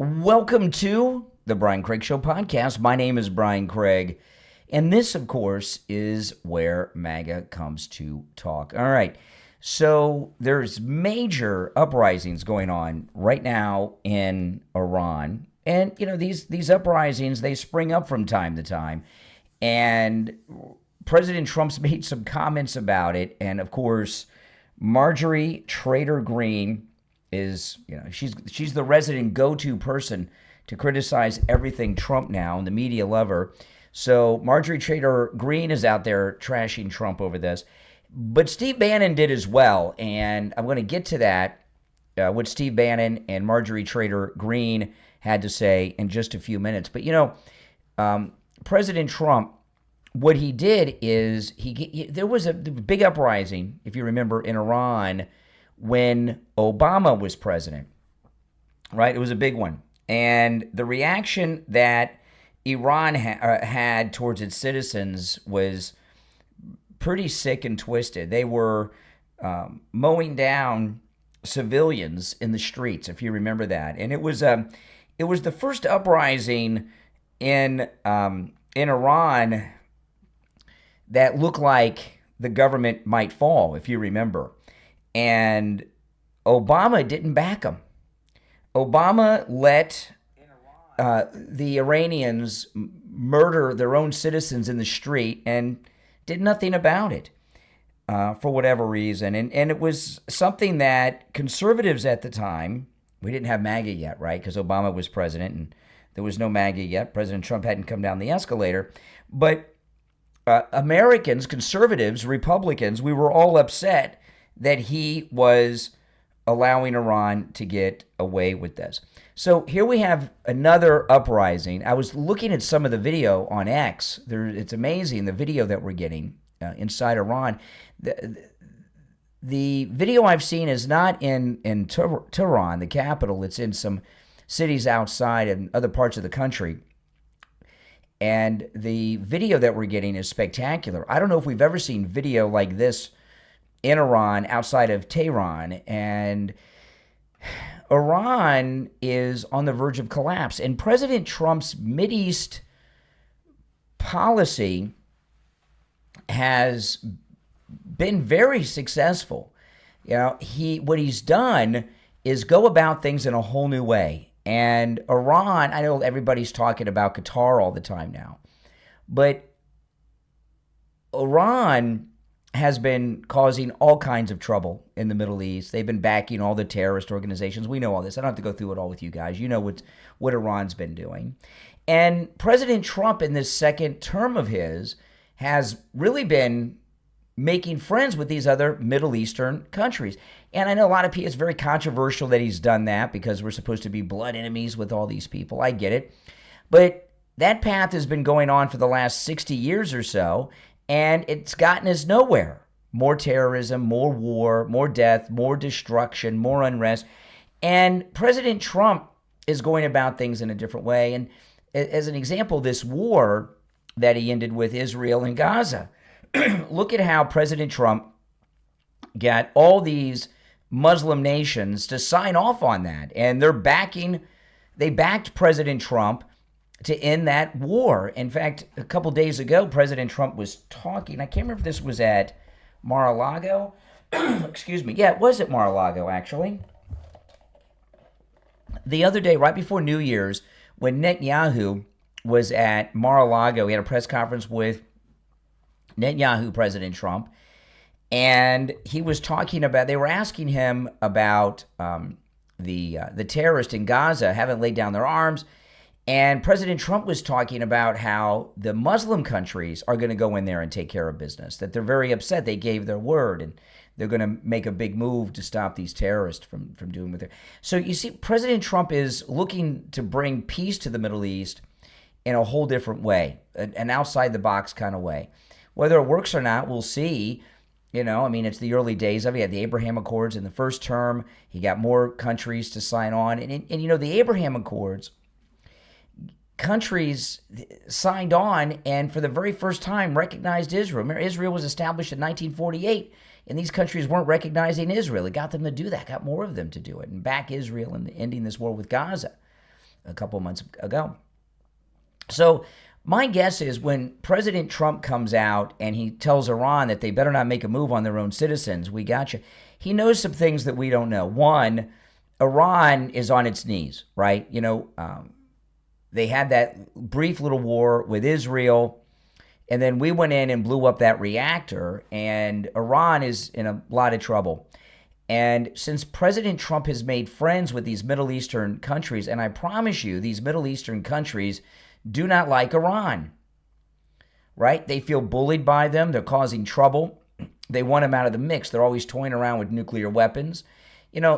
Welcome to the Brian Craig Show podcast. My name is Brian Craig, and this, of course, is where MAGA comes to talk. All right, so there's major uprisings going on right now in Iran, and these uprisings, they spring up from time to time, and President Trump's made some comments about it, and of course, Marjorie Trader Greene is, she's the resident go-to person to criticize everything Trump now, and the media love her. So Marjorie Trader Greene is out there trashing Trump over this. But Steve Bannon did as well, and I'm going to get to that, what Steve Bannon and Marjorie Trader Greene had to say in just a few minutes. But, President Trump, what he did is there was a big uprising, if you remember, in Iran when Obama was president, right? It was a big one. And the reaction that Iran had towards its citizens was pretty sick and twisted. They were mowing down civilians in the streets, if you remember that. And it was the first uprising in Iran that looked like the government might fall, if you remember. And Obama didn't back him. Obama let the Iranians murder their own citizens in the street and did nothing about it for whatever reason. And it was something that conservatives at the time, we didn't have MAGA yet, right? Because Obama was president and there was no MAGA yet. President Trump hadn't come down the escalator. But Americans, conservatives, Republicans, we were all upset that he was allowing Iran to get away with this. So here we have another uprising. I was looking at some of the video on X. It's amazing, the video that we're getting inside Iran. The video I've seen is not in Tehran, the capital. It's in some cities outside and other parts of the country. And the video that we're getting is spectacular. I don't know if we've ever seen video like this in Iran, outside of Tehran, and Iran is on the verge of collapse. And President Trump's Mideast policy has been very successful. What he's done is go about things in a whole new way. And Iran, I know everybody's talking about Qatar all the time now, but Iran has been causing all kinds of trouble in the Middle East. They've been backing all the terrorist organizations. We know all this. I don't have to go through it all with you guys. You know what Iran's been doing. And President Trump, in this second term of his, has really been making friends with these other Middle Eastern countries. And I know a lot of people, it's very controversial that he's done that because we're supposed to be blood enemies with all these people. I get it. But that path has been going on for the last 60 years or so. And it's gotten us nowhere. More terrorism, more war, more death, more destruction, more unrest. And President Trump is going about things in a different way. And as an example, this war that he ended with Israel and Gaza, look at how President Trump got all these Muslim nations to sign off on that. And they backed President Trump to end that war. In fact, a couple days ago, President Trump was talking. I can't remember if this was at Mar-a-Lago. Excuse me. Yeah, it was at Mar-a-Lago, actually. The other day, right before New Year's, when Netanyahu was at Mar-a-Lago, he had a press conference with Netanyahu, President Trump, and he was talking about, they were asking him about the terrorists in Gaza haven't laid down their arms. And President Trump was talking about how the Muslim countries are going to go in there and take care of business, that they're very upset. They gave their word, and they're going to make a big move to stop these terrorists from doing what they're... So you see, President Trump is looking to bring peace to the Middle East in a whole different way, an outside-the-box kind of way. Whether it works or not, we'll see. It's the early days of it. He had the Abraham Accords in the first term. He got more countries to sign on. And the Abraham Accords, countries signed on and for the very first time recognized Israel. Remember, Israel was established in 1948, and these countries weren't recognizing Israel. It got them to do that, got more of them to do it, and back Israel and ending this war with Gaza. a couple months ago. So my guess is when President Trump comes out and he tells Iran that they better not make a move on their own citizens, we got you. He knows some things that we don't know. One, Iran is on its knees, right? They had that brief little war with Israel, and then we went in and blew up that reactor, and Iran is in a lot of trouble. And since President Trump has made friends with these Middle Eastern countries, and I promise you, these Middle Eastern countries do not like Iran, right? They feel bullied by them. They're causing trouble. They want them out of the mix. They're always toying around with nuclear weapons.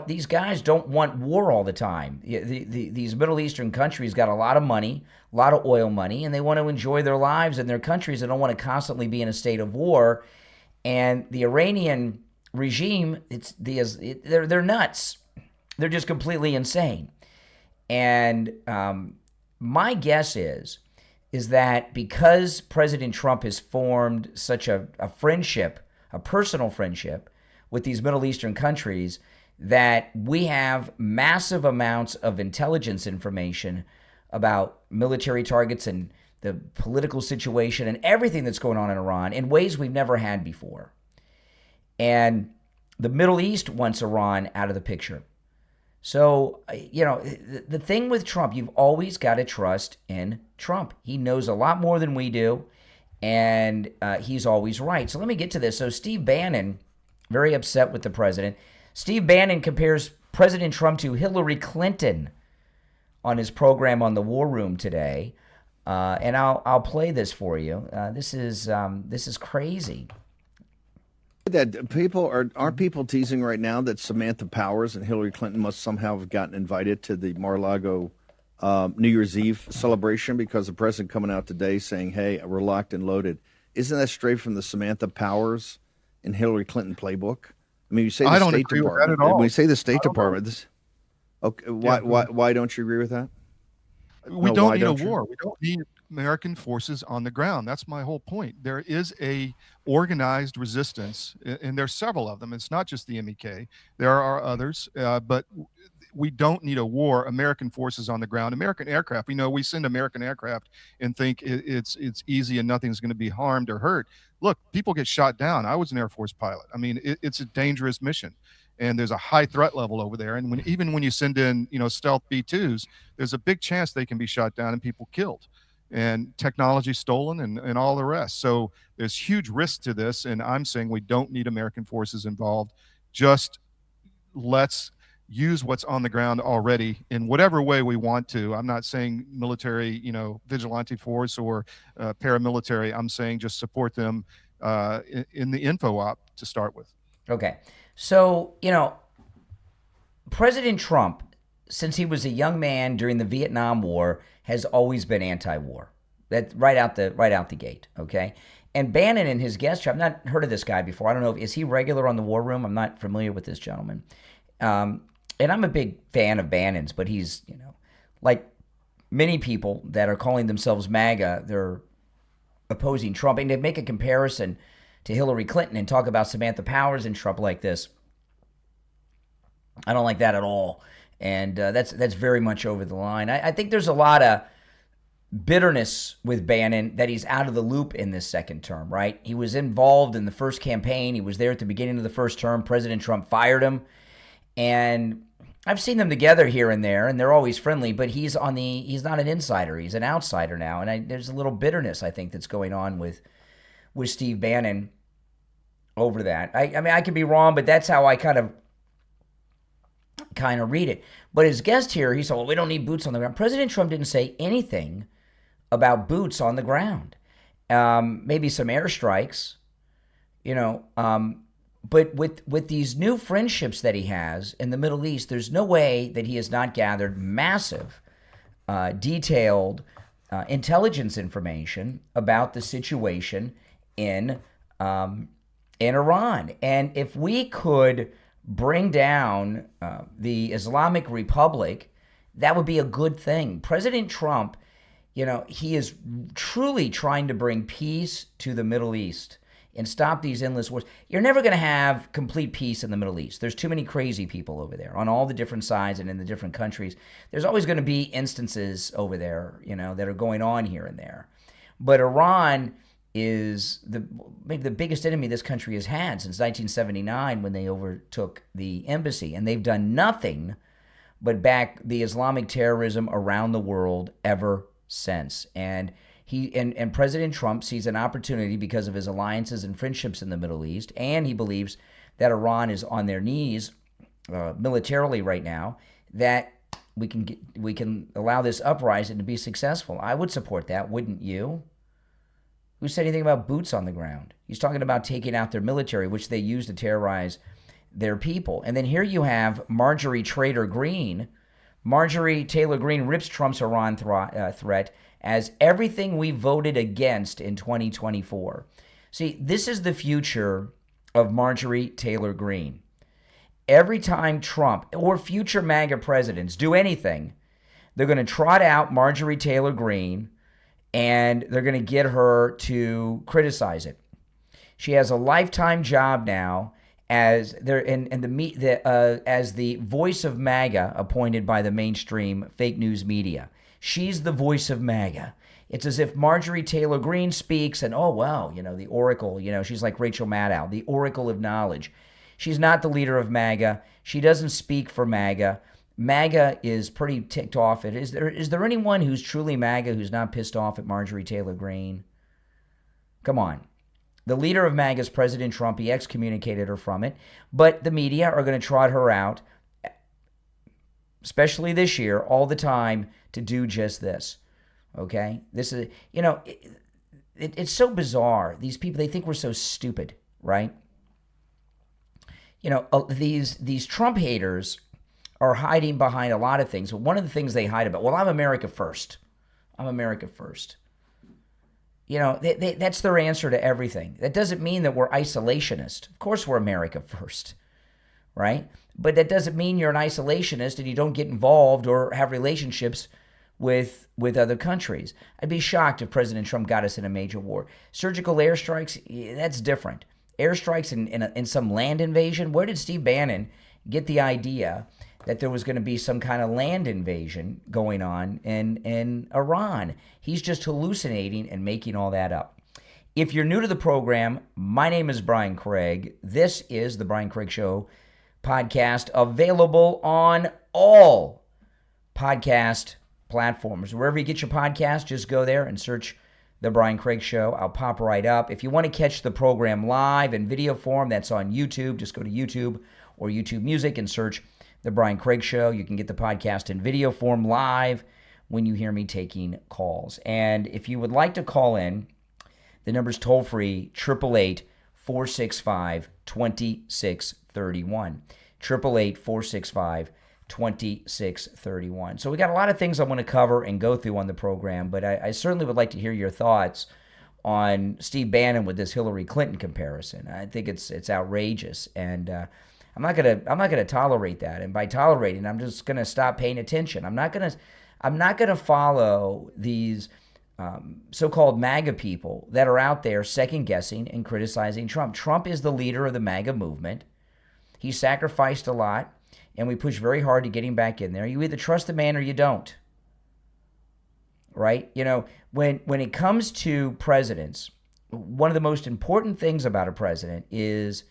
These guys don't want war all the time. These Middle Eastern countries got a lot of money, a lot of oil money, and they want to enjoy their lives in their countries. They don't want to constantly be in a state of war. And the Iranian regime, they're nuts. They're just completely insane. And my guess is that because President Trump has formed such a friendship, a personal friendship with these Middle Eastern countries, that we have massive amounts of intelligence information about military targets and the political situation and everything that's going on in Iran in ways we've never had before. And the Middle East wants Iran out of the picture. So, the thing with Trump, you've always got to trust in Trump. He knows a lot more than we do, and he's always right. So let me get to this. So Steve Bannon, very upset with the president. Steve Bannon compares President Trump to Hillary Clinton on his program on the War Room today, and I'll play this for you. This is crazy. That aren't people teasing right now that Samantha Powers and Hillary Clinton must somehow have gotten invited to the Mar-a-Lago New Year's Eve celebration because the president coming out today saying, "Hey, we're locked and loaded." Isn't that straight from the Samantha Powers and Hillary Clinton playbook? I mean, you say the State Department. When you say the State Department, why don't you agree with that? We don't need a war. We don't need American forces on the ground. That's my whole point. There is a organized resistance, and there's several of them. It's not just the MEK. There are others, but we don't need a war. American forces on the ground, American aircraft. We send American aircraft and think it's easy and nothing's going to be harmed or hurt. Look, people get shot down. I was an Air Force pilot. I mean, it's a dangerous mission. And there's a high threat level over there. And even when you send in, stealth B-2s, there's a big chance they can be shot down and people killed and technology stolen and all the rest. So there's huge risk to this. And I'm saying we don't need American forces involved. Just let's use what's on the ground already in whatever way we want to. I'm not saying military, vigilante force or paramilitary. I'm saying just support them in the info op to start with. Okay. So, President Trump, since he was a young man during the Vietnam War, has always been anti-war. That's right out the gate, okay? And Bannon in his guest show, I've not heard of this guy before. I don't know, is he regular on the War Room? I'm not familiar with this gentleman. And I'm a big fan of Bannon's, but he's, like many people that are calling themselves MAGA, they're opposing Trump. And to make a comparison to Hillary Clinton and talk about Samantha Powers and Trump like this, I don't like that at all. And that's very much over the line. I think there's a lot of bitterness with Bannon that he's out of the loop in this second term, right? He was involved in the first campaign. He was there at the beginning of the first term. President Trump fired him. And I've seen them together here and there, and they're always friendly, but he's not an insider. He's an outsider now. And there's a little bitterness, I think, that's going on with Steve Bannon over that. I mean, I could be wrong, but that's how I kind of read it. But his guest here, he said, well, we don't need boots on the ground. President Trump didn't say anything about boots on the ground. Maybe some airstrikes, but with these new friendships that he has in the Middle East, there's no way that he has not gathered massive, detailed intelligence information about the situation in Iran. And if we could bring down the Islamic Republic, that would be a good thing. President Trump, he is truly trying to bring peace to the Middle East. and stop these endless wars. You're never going to have complete peace in the Middle East. There's too many crazy people over there on all the different sides and in the different countries. There's always going to be instances over there, that are going on here and there. But Iran is maybe the biggest enemy this country has had since 1979 when they overtook the embassy. And they've done nothing but back the Islamic terrorism around the world ever since. And President Trump sees an opportunity because of his alliances and friendships in the Middle East, and he believes that Iran is on their knees militarily right now, that we can allow this uprising to be successful. I would support that, wouldn't you? Who said anything about boots on the ground? He's talking about taking out their military, which they use to terrorize their people. And then here you have Marjorie Taylor Greene. Marjorie Taylor Greene rips Trump's Iran threat as everything we voted against in 2024. See, this is the future of Marjorie Taylor Greene. Every time Trump or future MAGA presidents do anything, they're going to trot out Marjorie Taylor Greene and they're going to get her to criticize it. She has a lifetime job now as the voice of MAGA appointed by the mainstream fake news media. She's the voice of MAGA. It's as if Marjorie Taylor Greene speaks and, oh, wow, the oracle, she's like Rachel Maddow, the oracle of knowledge. She's not the leader of MAGA. She doesn't speak for MAGA. MAGA is pretty ticked off. Is there anyone who's truly MAGA who's not pissed off at Marjorie Taylor Greene? Come on. The leader of MAGA is President Trump. He excommunicated her from it. But the media are going to trot her out, especially this year, all the time, to do just this. Okay? This is, it's so bizarre. These people, they think we're so stupid, right? These Trump haters are hiding behind a lot of things. But one of the things they hide about, well, I'm America first. I'm America first. That's their answer to everything. That doesn't mean that we're isolationist. Of course we're America first, right? But that doesn't mean you're an isolationist and you don't get involved or have relationships with other countries. I'd be shocked if President Trump got us in a major war. Surgical airstrikes, that's different. Airstrikes in some land invasion, where did Steve Bannon get the idea that there was going to be some kind of land invasion going on in Iran? He's just hallucinating and making all that up. If you're new to the program, my name is Brian Craig. This is the Brian Craig Show podcast, available on all podcast platforms. Wherever you get your podcast, just go there and search The Brian Craig Show. I'll pop right up. If you want to catch the program live in video form, that's on YouTube. Just go to YouTube or YouTube Music and search The Brian Craig Show. You can get the podcast in video form live when you hear me taking calls. And if you would like to call in, the number's toll free, 888-465-2631. 888-465-2631. So we got a lot of things I want to cover and go through on the program, but I certainly would like to hear your thoughts on Steve Bannon with this Hillary Clinton comparison. I think it's outrageous, and I'm not gonna tolerate that. And by tolerating, I'm just gonna stop paying attention. I'm not gonna follow these so-called MAGA people that are out there second-guessing and criticizing Trump. Trump is the leader of the MAGA movement. He sacrificed a lot, and we push very hard to get him back in there. You either trust the man or you don't, right? When it comes to presidents, one of the most important things about a president is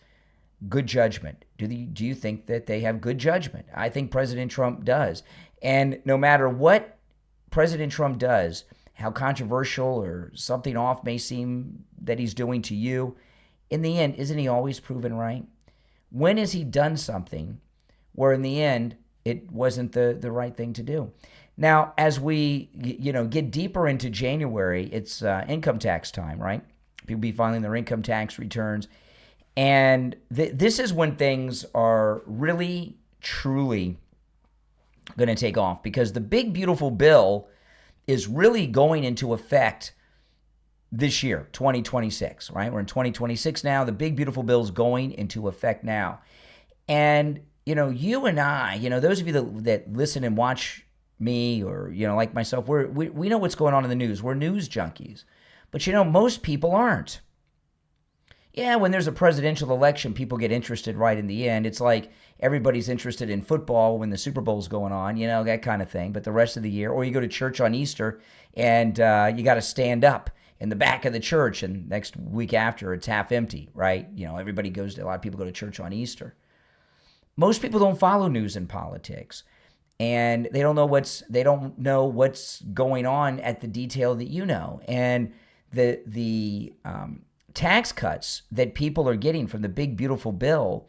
good judgment. Do you think that they have good judgment? I think President Trump does. And no matter what President Trump does, how controversial or something off may seem that he's doing to you, in the end, isn't he always proven right? When has he done something where in the end it wasn't the right thing to do? Now, as we get deeper into January, it's income tax time, right? People be filing their income tax returns. And this is when things are really, truly going to take off, because the big, beautiful bill is really going into effect this year, 2026, right? We're in 2026 now. The big, beautiful bill is going into effect now. And, you and I, those of you that listen and watch me, or, like myself, we know what's going on in the news. We're news junkies. But, most people aren't. Yeah, when there's a presidential election, people get interested right in the end. It's like everybody's interested in football when the Super Bowl's going on, that kind of thing. But the rest of the year, or you go to church on Easter and you got to stand up in the back of the church, and next week after it's half empty, right? Everybody a lot of people go to church on Easter. Most people don't follow news and politics, and they don't know what's going on at the detail that you know. And the tax cuts that people are getting from the big beautiful bill,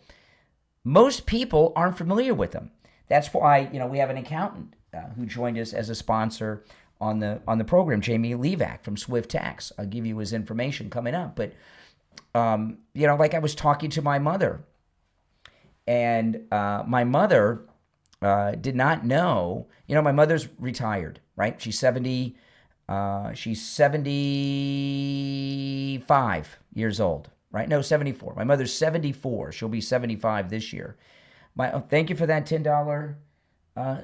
most people aren't familiar with them. That's why we have an accountant who joined us as a sponsor on the program, Jamie Levac from Swift Tax. I'll give you his information coming up. But like I was talking to my mother, and my mother did not know. My mother's retired, right? She's 70. She's 75 years old, right? No, 74. My mother's 74. She'll be 75 this year. Thank you for that $10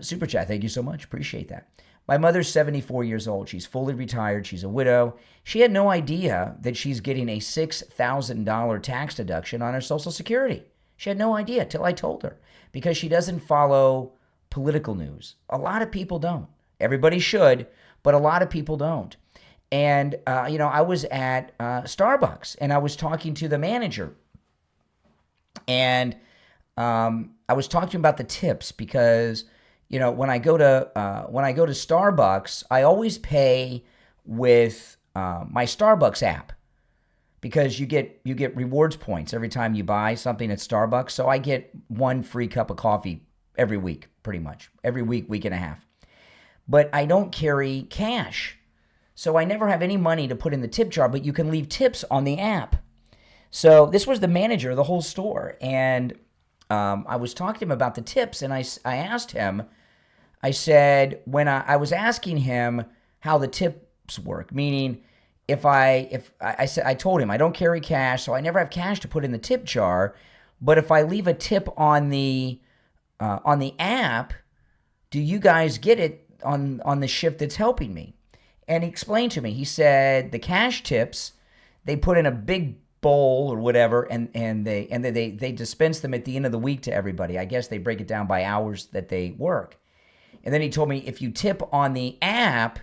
super chat. Thank you so much. Appreciate that. My mother's 74 years old. She's fully retired. She's a widow. She had no idea that she's getting a $6,000 tax deduction on her Social Security. She had no idea till I told her, because she doesn't follow political news. A lot of people don't. Everybody should, but a lot of people don't. And, I was at Starbucks, and I was talking to the manager. And I was talking about the tips because, when I go to Starbucks, I always pay with my Starbucks app, because you get rewards points every time you buy something at Starbucks. So I get one free cup of coffee every week, pretty much every week and a half. But I don't carry cash, so I never have any money to put in the tip jar. But you can leave tips on the app. So this was the manager of the whole store, and I was talking to him about the tips, and I asked him. I said, when I was asking him how the tips work, meaning I told him I don't carry cash, so I never have cash to put in the tip jar. But if I leave a tip on the app, do you guys get it on the shift that's helping me? And he explained to me. He said the cash tips, they put in a big bowl or whatever, and they dispense them at the end of the week to everybody. I guess they break it down by hours that they work. And then he told me if you tip on the app,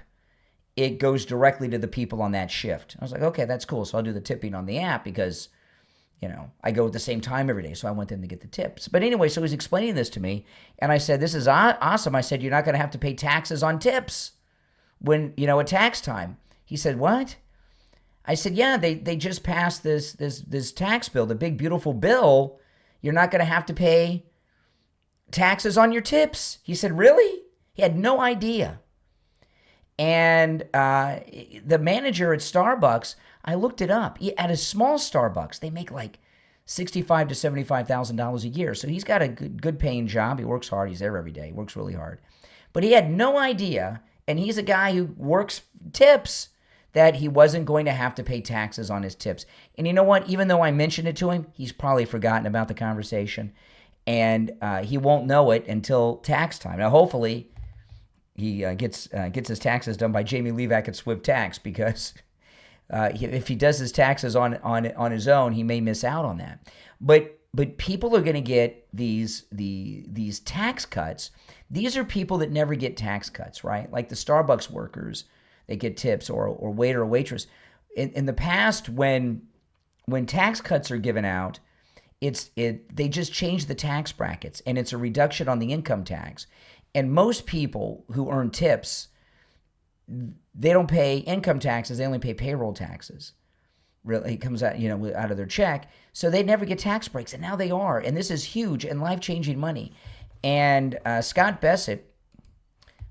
it goes directly to the people on that shift. I was like, okay, that's cool. So I'll do the tipping on the app because, I go at the same time every day. So I want them to get the tips. But anyway, so he's explaining this to me. And I said, this is awesome. I said, you're not going to have to pay taxes on tips when, at tax time. He said, what? I said, yeah, they just passed this tax bill, the big, beautiful bill. You're not going to have to pay taxes on your tips. He said, really? He had no idea. And the manager at Starbucks, I looked it up. At a small Starbucks, they make like $65,000 to $75,000 a year. So he's got a good paying job. He works hard. He's there every day. He works really hard. But he had no idea, and he's a guy who works tips, that he wasn't going to have to pay taxes on his tips. And you know what? Even though I mentioned it to him, he's probably forgotten about the conversation. And he won't know it until tax time. Now, hopefully, he gets his taxes done by Jamie Levac at Swift Tax, because if he does his taxes on his own, he may miss out on that. But people are going to get these tax cuts. These are people that never get tax cuts, right? Like the Starbucks workers, they get tips, or waiter or waitress. In the past, when tax cuts are given out, they just change the tax brackets, and it's a reduction on the income tax. And most people who earn tips, they don't pay income taxes. They only pay payroll taxes. Really, it comes out, out of their check. So they never get tax breaks, and now they are. And this is huge and life-changing money. And Scott Bessent,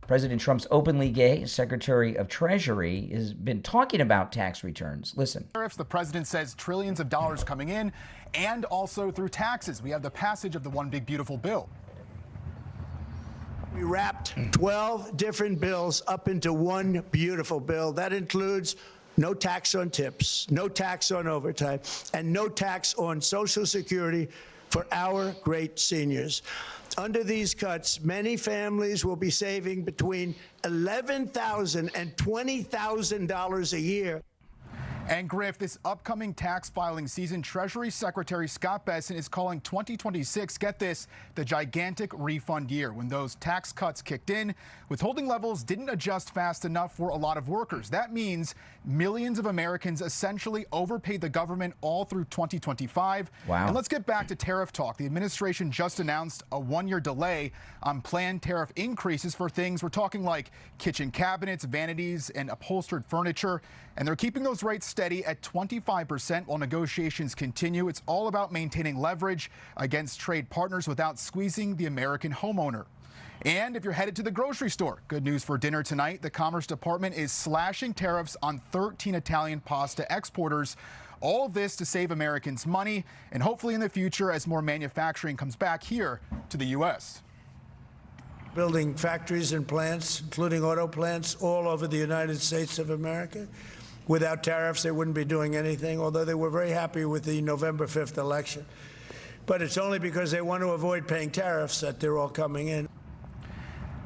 President Trump's openly gay Secretary of Treasury, has been talking about tax returns. Listen. Tariffs, the president says trillions of dollars coming in, and also through taxes. We have the passage of the One Big Beautiful Bill. We wrapped 12 different bills up into one beautiful bill. That includes no tax on tips, no tax on overtime, and no tax on Social Security for our great seniors. Under these cuts, many families will be saving between $11,000 and $20,000 a year. And Griff, this upcoming tax filing season, Treasury Secretary Scott Bessent is calling 2026, get this, the gigantic refund year. When those tax cuts kicked in, withholding levels didn't adjust fast enough for a lot of workers. That means millions of Americans essentially overpaid the government all through 2025. Wow. And let's get back to tariff talk. The administration just announced a one-year delay on planned tariff increases for things we're talking like kitchen cabinets, vanities, and upholstered furniture. And they're keeping those rates steady at 25% while negotiations continue. It's all about maintaining leverage against trade partners without squeezing the American homeowner. And if you're headed to the grocery store, good news for dinner tonight. The Commerce Department is slashing tariffs on 13 Italian pasta exporters. All of this to save Americans money and hopefully in the future as more manufacturing comes back here to the U.S. Building factories and plants, including auto plants, all over the United States of America. Without tariffs, they wouldn't be doing anything, although they were very happy with the November 5th election. But it's only because they want to avoid paying tariffs that they're all coming in.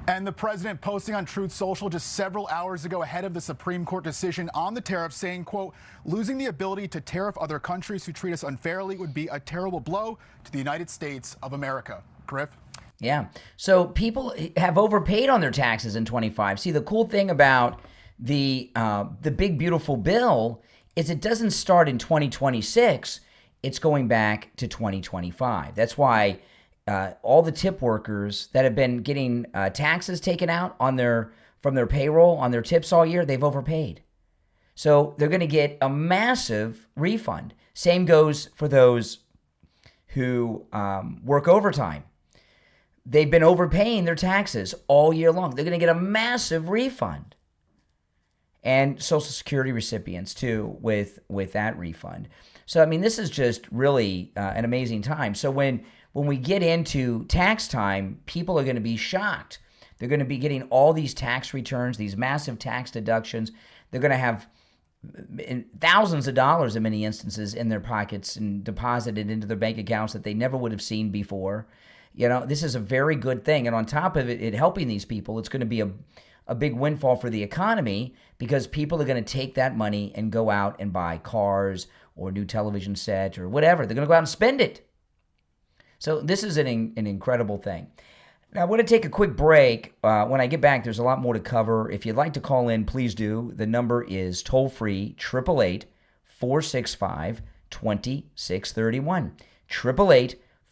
And the president posting on Truth Social just several hours ago ahead of the Supreme Court decision on the tariffs saying, quote, losing the ability to tariff other countries who treat us unfairly would be a terrible blow to the United States of America. Griff? Yeah. So people have overpaid on their taxes in 25. See, the cool thing about the big, beautiful bill is it doesn't start in 2026. It's going back to 2025. That's why all the tip workers that have been getting taxes taken out from their payroll on their tips all year, they've overpaid. So they're going to get a massive refund. Same goes for those who work overtime. They've been overpaying their taxes all year long. They're going to get a massive refund. And Social Security recipients, too, with that refund. So, I mean, this is just really an amazing time. So when we get into tax time, people are going to be shocked. They're going to be getting all these tax returns, these massive tax deductions. They're going to have thousands of dollars in many instances in their pockets and deposited into their bank accounts that they never would have seen before. You know, this is a very good thing. And on top of it helping these people, it's going to be a big windfall for the economy because people are going to take that money and go out and buy cars or new television sets or whatever. They're going to go out and spend it. So this is an incredible thing. Now, I want to take a quick break. When I get back, there's a lot more to cover. If you'd like to call in, please do. The number is toll-free, 888-465-2631.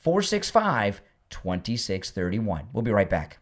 888-465-2631. We'll be right back.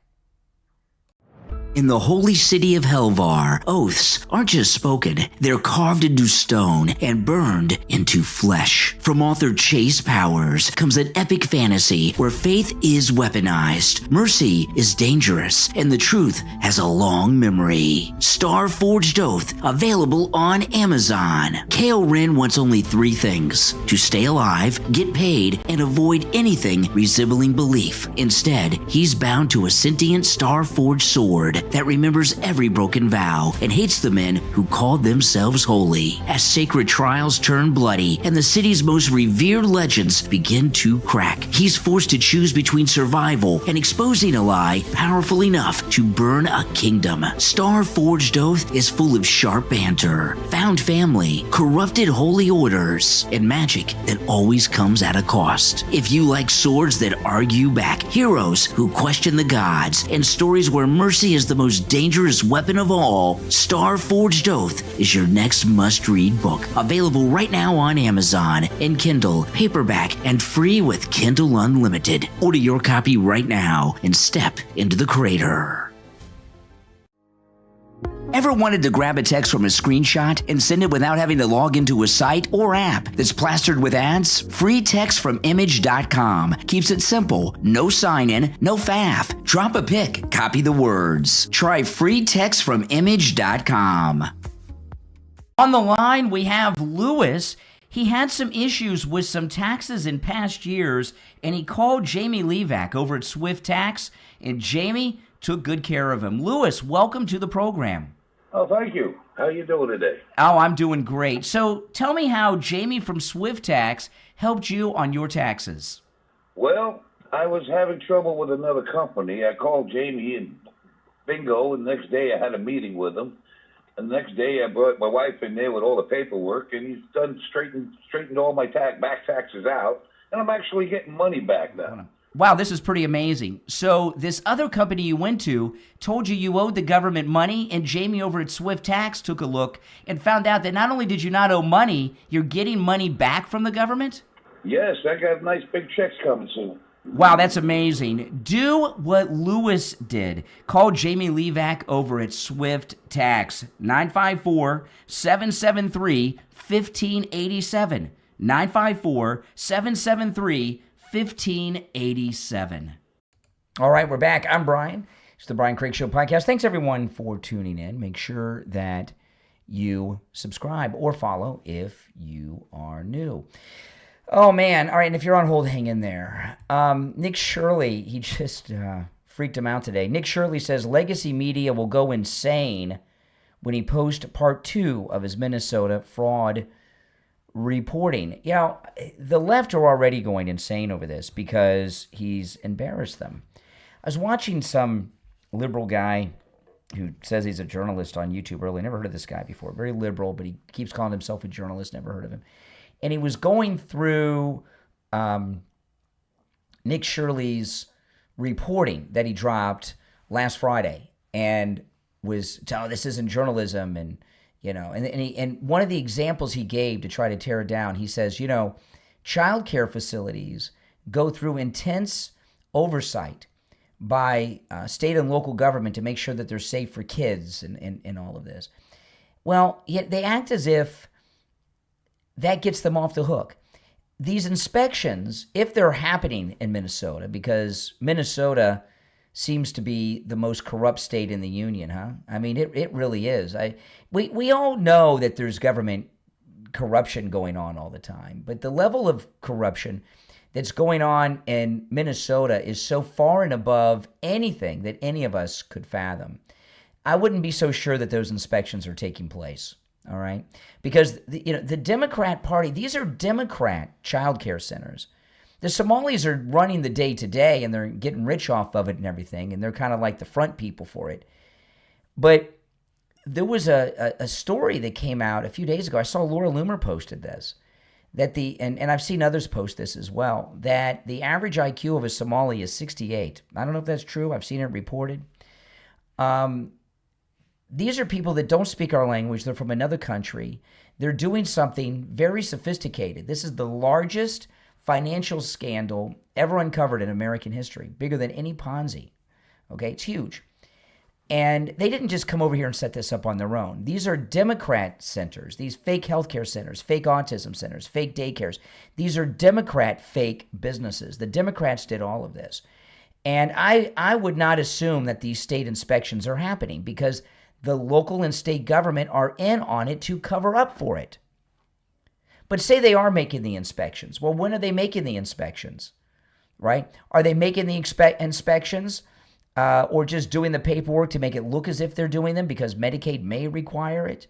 In the holy city of Helvar, oaths aren't just spoken, they're carved into stone and burned into flesh. From author Chase Powers comes an epic fantasy where faith is weaponized, mercy is dangerous, and the truth has a long memory. Star Forged Oath, available on Amazon. Kale Ren wants only three things: to stay alive, get paid, and avoid anything resembling belief. Instead, he's bound to a sentient star-forged sword that remembers every broken vow and hates the men who called themselves holy. As sacred trials turn bloody and the city's most revered legends begin to crack, he's forced to choose between survival and exposing a lie powerful enough to burn a kingdom. Star Forged Oath is full of sharp banter, found family, corrupted holy orders, and magic that always comes at a cost. If you like swords that argue back, heroes who question the gods, and stories where mercy is the most dangerous weapon of all, Star Forged Oath is your next must-read book. Available right now on Amazon in Kindle, paperback, and free with Kindle Unlimited. Order your copy right now and step into the crater. Ever wanted to grab a text from a screenshot and send it without having to log into a site or app that's plastered with ads? Free text from image.com keeps it simple. No sign-in, no faff. Drop a pic, copy the words. Try free text from image.com. On the line, we have Lewis. He had some issues with some taxes in past years, and he called Jamie Levac over at Swift Tax, and Jamie took good care of him. Lewis, welcome to the program. Oh, thank you. How you doing today? Oh, I'm doing great. So tell me how Jamie from Swift Tax helped you on your taxes. Well, I was having trouble with another company. I called Jamie and bingo, and the next day I had a meeting with him. And the next day, I brought my wife in there with all the paperwork, and he's straightened all my back taxes out, and I'm actually getting money back now. Wow, this is pretty amazing. So this other company you went to told you owed the government money, and Jamie over at Swift Tax took a look and found out that not only did you not owe money, you're getting money back from the government? Yes, I got nice big checks coming soon. Wow, that's amazing. Do what Lewis did. Call Jamie Levac over at Swift Tax, 954-773-1587. 954-773-1587. All right, we're back. I'm Brian. It's the Brian Craig Show podcast. Thanks, everyone, for tuning in. Make sure that you subscribe or follow if you are new. Oh, man. All right, and if you're on hold, hang in there. Nick Shirley, he just freaked him out today. Nick Shirley says legacy media will go insane when he posts part 2 of his Minnesota fraud reporting. You know, the left are already going insane over this because he's embarrassed them. I was watching some liberal guy who says he's a journalist on YouTube earlier. Never heard of this guy before. Very liberal, but he keeps calling himself a journalist. Never heard of him. And he was going through Nick Shirley's reporting that he dropped last Friday, and was telling, this isn't journalism, and and one of the examples he gave to try to tear it down, he says, child care facilities go through intense oversight by state and local government to make sure that they're safe for kids and all of this. Well, yet they act as if that gets them off the hook. These inspections, if they're happening in Minnesota, because Minnesota seems to be the most corrupt state in the union, huh? I mean, it really is. We all know that there's government corruption going on all the time, but the level of corruption that's going on in Minnesota is so far and above anything that any of us could fathom. I wouldn't be so sure that those inspections are taking place. All right, because the Democrat Party, these are Democrat child care centers. The Somalis are running the day to day, and they're getting rich off of it and everything, and they're kind of like the front people for it. But there was a story that came out a few days ago. I saw Laura Loomer posted this, that and I've seen others post this as well, that the average IQ of a Somali is 68. I don't know if that's true. I've seen it reported. These are people that don't speak our language. They're from another country. They're doing something very sophisticated. This is the largest financial scandal ever uncovered in American history, bigger than any Ponzi. Okay, it's huge. And they didn't just come over here and set this up on their own. These are Democrat centers, these fake healthcare centers, fake autism centers, fake daycares. These are Democrat fake businesses. The Democrats did all of this. And I would not assume that these state inspections are happening, because the local and state government are in on it to cover up for it. But say they are making the inspections. Well, when are they making the inspections, right? Are they making the inspections or just doing the paperwork to make it look as if they're doing them because Medicaid may require it?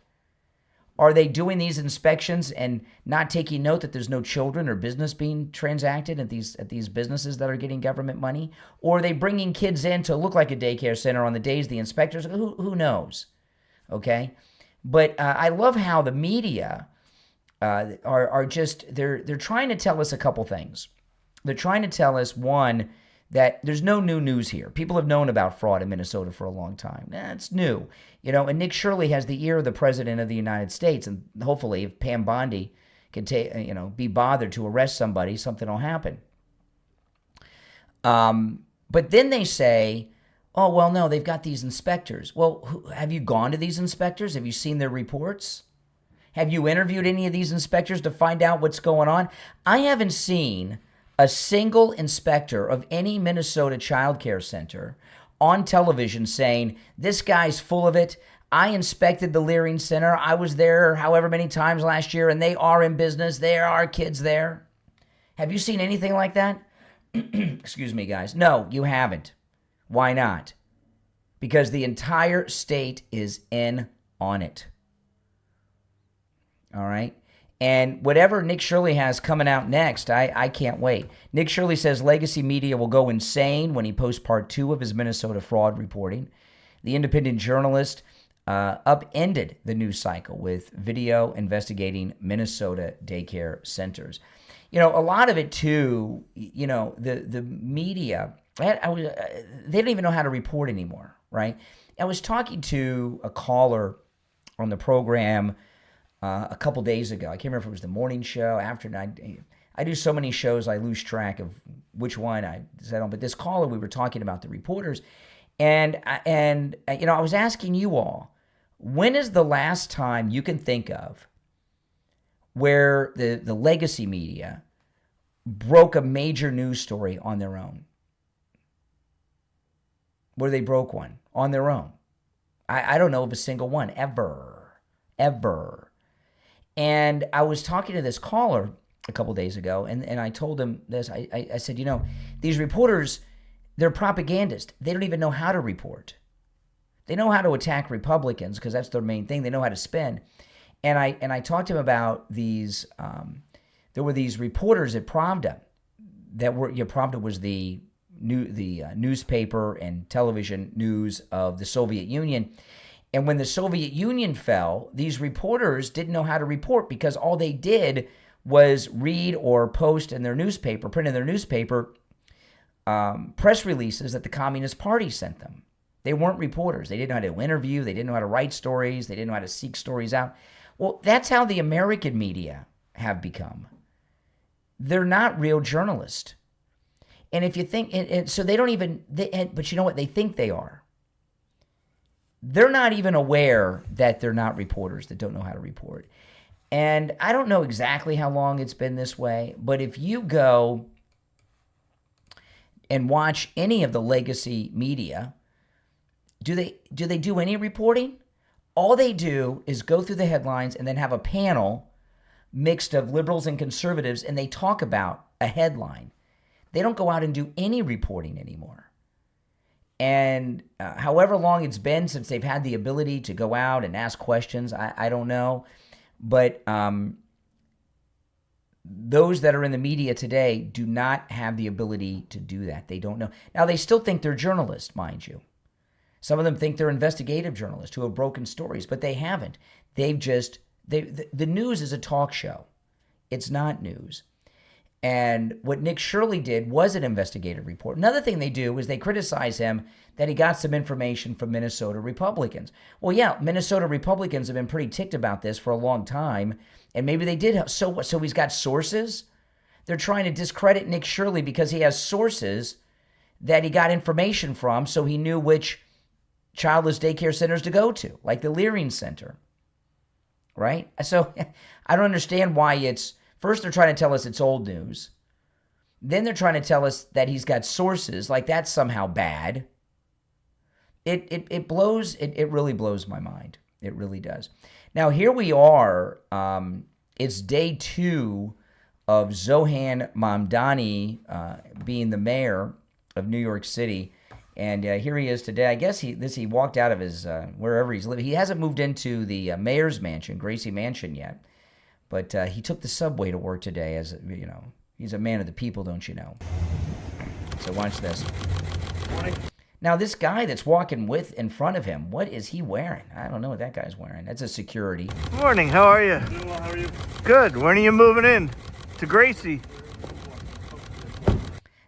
Are they doing these inspections and not taking note that there's no children or business being transacted at these businesses that are getting government money? Or are they bringing kids in to look like a daycare center on the days the inspectors? Who knows? Okay, but I love how the media are just they're trying to tell us a couple things. They're trying to tell us, one, that there's no new news here. People have known about fraud in Minnesota for a long time. It's new. And Nick Shirley has the ear of the President of the United States, and hopefully if Pam Bondi can be bothered to arrest somebody, something will happen. But then they say, oh, well, no, they've got these inspectors. Well, have you gone to these inspectors? Have you seen their reports? Have you interviewed any of these inspectors to find out what's going on? I haven't seen a single inspector of any Minnesota child care center on television saying, this guy's full of it. I inspected the Leering Center. I was there however many times last year, and they are in business. There are kids there. Have you seen anything like that? Excuse me, guys. No, you haven't. Why not? Because the entire state is in on it. All right? And whatever Nick Shirley has coming out next, I can't wait. Nick Shirley says legacy media will go insane when he posts part 2 of his Minnesota fraud reporting. The independent journalist upended the news cycle with video investigating Minnesota daycare centers. You know, a lot of it too, you know, the media, they don't even know how to report anymore, right? I was talking to a caller on the program a couple days ago. I can't remember if it was the morning show, afternoon. I do so many shows, I lose track of which one I said on. But this caller, we were talking about the reporters, and you know, I was asking you all, when is the last time you can think of where the legacy media broke a major news story on their own? Where they broke one on their own? I don't know of a single one, ever. And I was talking to this caller a couple days ago, and I told him this. I said, you know, these reporters, they're propagandists. They don't even know how to report. They know how to attack Republicans because that's their main thing. They know how to spin. And I talked to him about these. There were these reporters at Pravda that were. Pravda was the newspaper and television news of the Soviet Union. And when the Soviet Union fell, these reporters didn't know how to report because all they did was read or post in their newspaper, print in their newspaper, press releases that the Communist Party sent them. They weren't reporters. They didn't know how to interview. They didn't know how to write stories. They didn't know how to seek stories out. Well, that's how the American media have become. They're not real journalists. And if you think, so they don't even, but you know what? They think they are. They're not even aware that they're not reporters that don't know how to report. And I don't know exactly how long it's been this way, but if you go and watch any of the legacy media, do they do any reporting? All they do is go through the headlines and then have a panel mixed of liberals and conservatives, and they talk about a headline. They don't go out and do any reporting anymore. And however long it's been since they've had the ability to go out and ask questions, I don't know. But those that are in the media today do not have the ability to do that. They don't know. Now, they still think they're journalists, mind you. Some of them think they're investigative journalists who have broken stories, but they haven't. They've just, the news is a talk show. It's not news. And what Nick Shirley did was an investigative report. Another thing they do is they criticize him that he got some information from Minnesota Republicans. Well, yeah, Minnesota Republicans have been pretty ticked about this for a long time, and maybe they did. So he's got sources? They're trying to discredit Nick Shirley because he has sources that he got information from, so he knew which childless daycare centers to go to, like the Leering Center, right? So I don't understand why it's, first they're trying to tell us it's old news. Then they're trying to tell us that he's got sources, like that's somehow bad. It blows, it really blows my mind. It really does. Now here we are, it's day 2 of Zohan Mamdani being the mayor of New York City. And here he is today. I guess he walked out of his, wherever he's living. He hasn't moved into the mayor's mansion, Gracie Mansion yet. But he took the subway to work today, as you know. He's a man of the people, don't you know? So watch this. Morning. Now this guy that's walking in front of him, what is he wearing? I don't know what that guy's wearing. That's a security. Morning. How are you? Doing well. How are you? Good. When are you moving in to Gracie?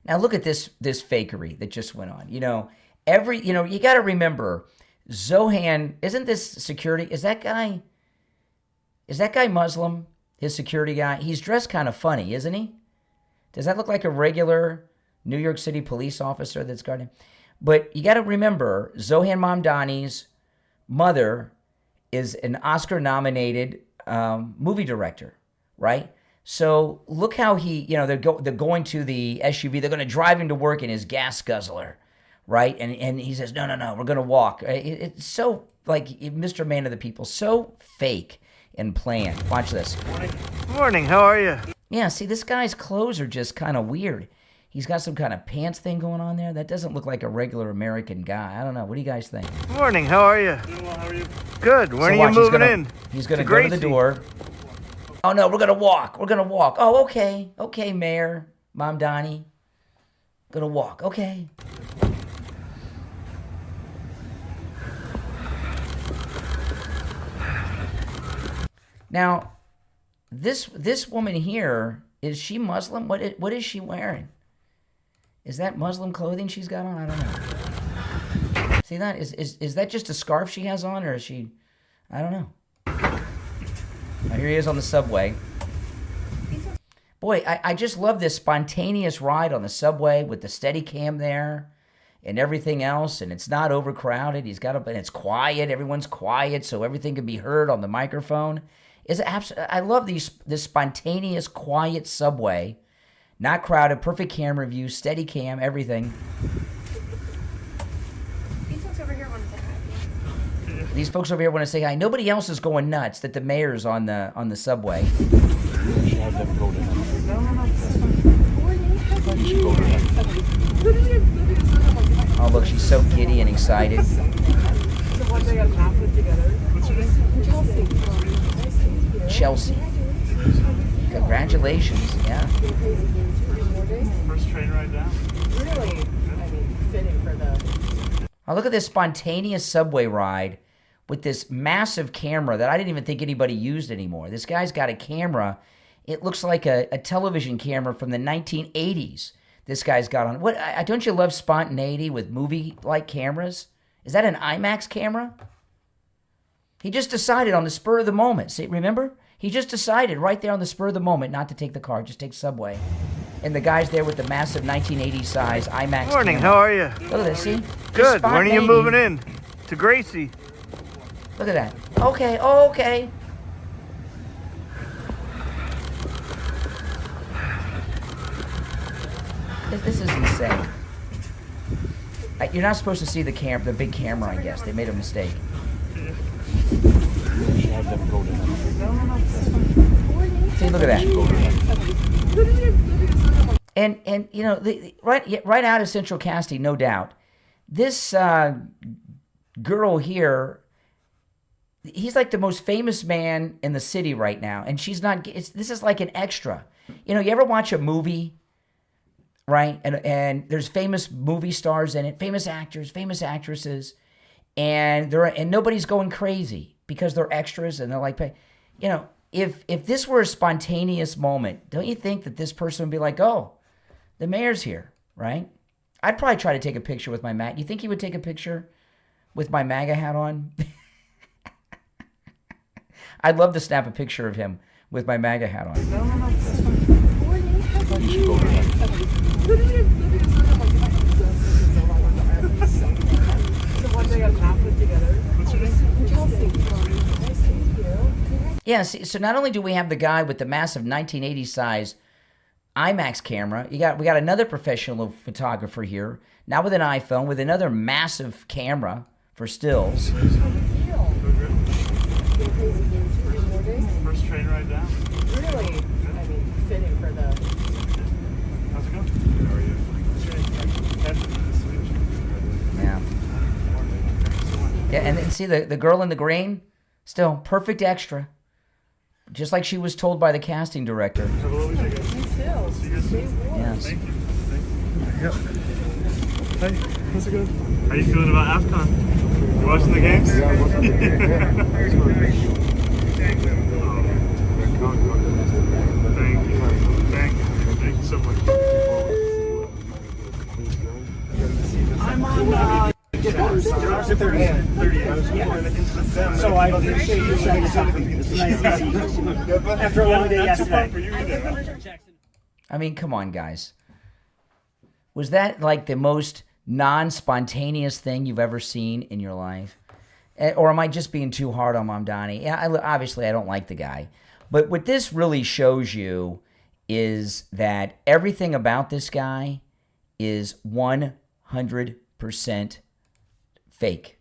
Now look at this fakery that just went on. You know, you got to remember, Zohan, isn't this security? Is that guy Muslim? His security guy? He's dressed kind of funny, isn't he? Does that look like a regular New York City police officer that's guarding? But you got to remember, Zohan Mamdani's mother is an Oscar-nominated movie director, right? So look how they're going to the SUV. They're going to drive him to work in his gas guzzler, right? And he says, no, we're going to walk. It's so, like, Mr. Man of the People, so fake and planned. Watch this. Morning. How are you? Yeah, see, this guy's clothes are just kind of weird. He's got some kind of pants thing going on there. That doesn't look like a regular American guy. I don't know. What do you guys think? Morning. How are you? Doing well. How are you? Good. When are you moving in? He's going to go to the door. Oh, no, we're going to walk. We're going to walk. Oh, okay. Okay, Mayor Mamdani. Going to walk. Okay. Now, this woman here, is she Muslim? What is she wearing? Is that Muslim clothing she's got on? I don't know. See that? Is that just a scarf she has on, or is she? I don't know. Now, here he is on the subway. Boy, I just love this spontaneous ride on the subway with the Steadicam there and everything else, and it's not overcrowded. And it's quiet. Everyone's quiet, so everything can be heard on the microphone. I love this spontaneous, quiet subway, not crowded, perfect camera view, Steadicam, everything. These folks over here want to say hi. These folks over here want to say hi. Nobody else is going nuts that the mayor's on the subway. Oh, look, she's so giddy and excited. Chelsea. Congratulations, yeah. First train ride down. Really, I mean, fitting for the... Oh, look at this spontaneous subway ride with this massive camera that I didn't even think anybody used anymore. This guy's got a camera. It looks like a television camera from the 1980s. This guy's got on. What? Don't you love spontaneity with movie-like cameras? Is that an IMAX camera? He just decided on the spur of the moment. See, remember? He just decided right there on the spur of the moment not to take the car, just take subway. And the guy's there with the massive 1980s size IMAX Morning, camera. how are you? Look at this, see? Good. When are you moving in? To Gracie. Look at that. Okay, okay. This is insane. You're not supposed to see the big camera, I guess. They made a mistake. See, look at that. And you know, right out of Central Casting, no doubt. This girl here, he's like the most famous man in the city right now, and she's not. This is like an extra. You know, you ever watch a movie? Right, and there's famous movie stars in it, famous actors, famous actresses, and nobody's going crazy because they're extras and they're like, you know, if this were a spontaneous moment, don't you think that this person would be like, oh, the mayor's here, right? I'd probably try to take a picture with my MAGA. You think he would take a picture with my MAGA hat on? I'd love to snap a picture of him with my MAGA hat on. Yeah, so not only do we have the guy with the massive 1980 size IMAX camera, we got another professional photographer here, now with an iPhone, with another massive camera for stills. First train ride down. Really, I mean, fitting for the... How's it going? How are you? Yeah. Yeah, and see the girl in the green? Still, perfect extra. Just like she was told by the casting director. Yes. Thank you. Yep. Hey, how's it going? How are you feeling about AFCON? You watching the games? Thank you so much. I'm on So I appreciate you setting this up for me. This is nice to see you. After a long day yesterday. I mean, come on, guys. Was that like the most non-spontaneous thing you've ever seen in your life? Or am I just being too hard on Mamdani? Yeah, obviously I don't like the guy. But what this really shows you is that everything about this guy is 100% fake.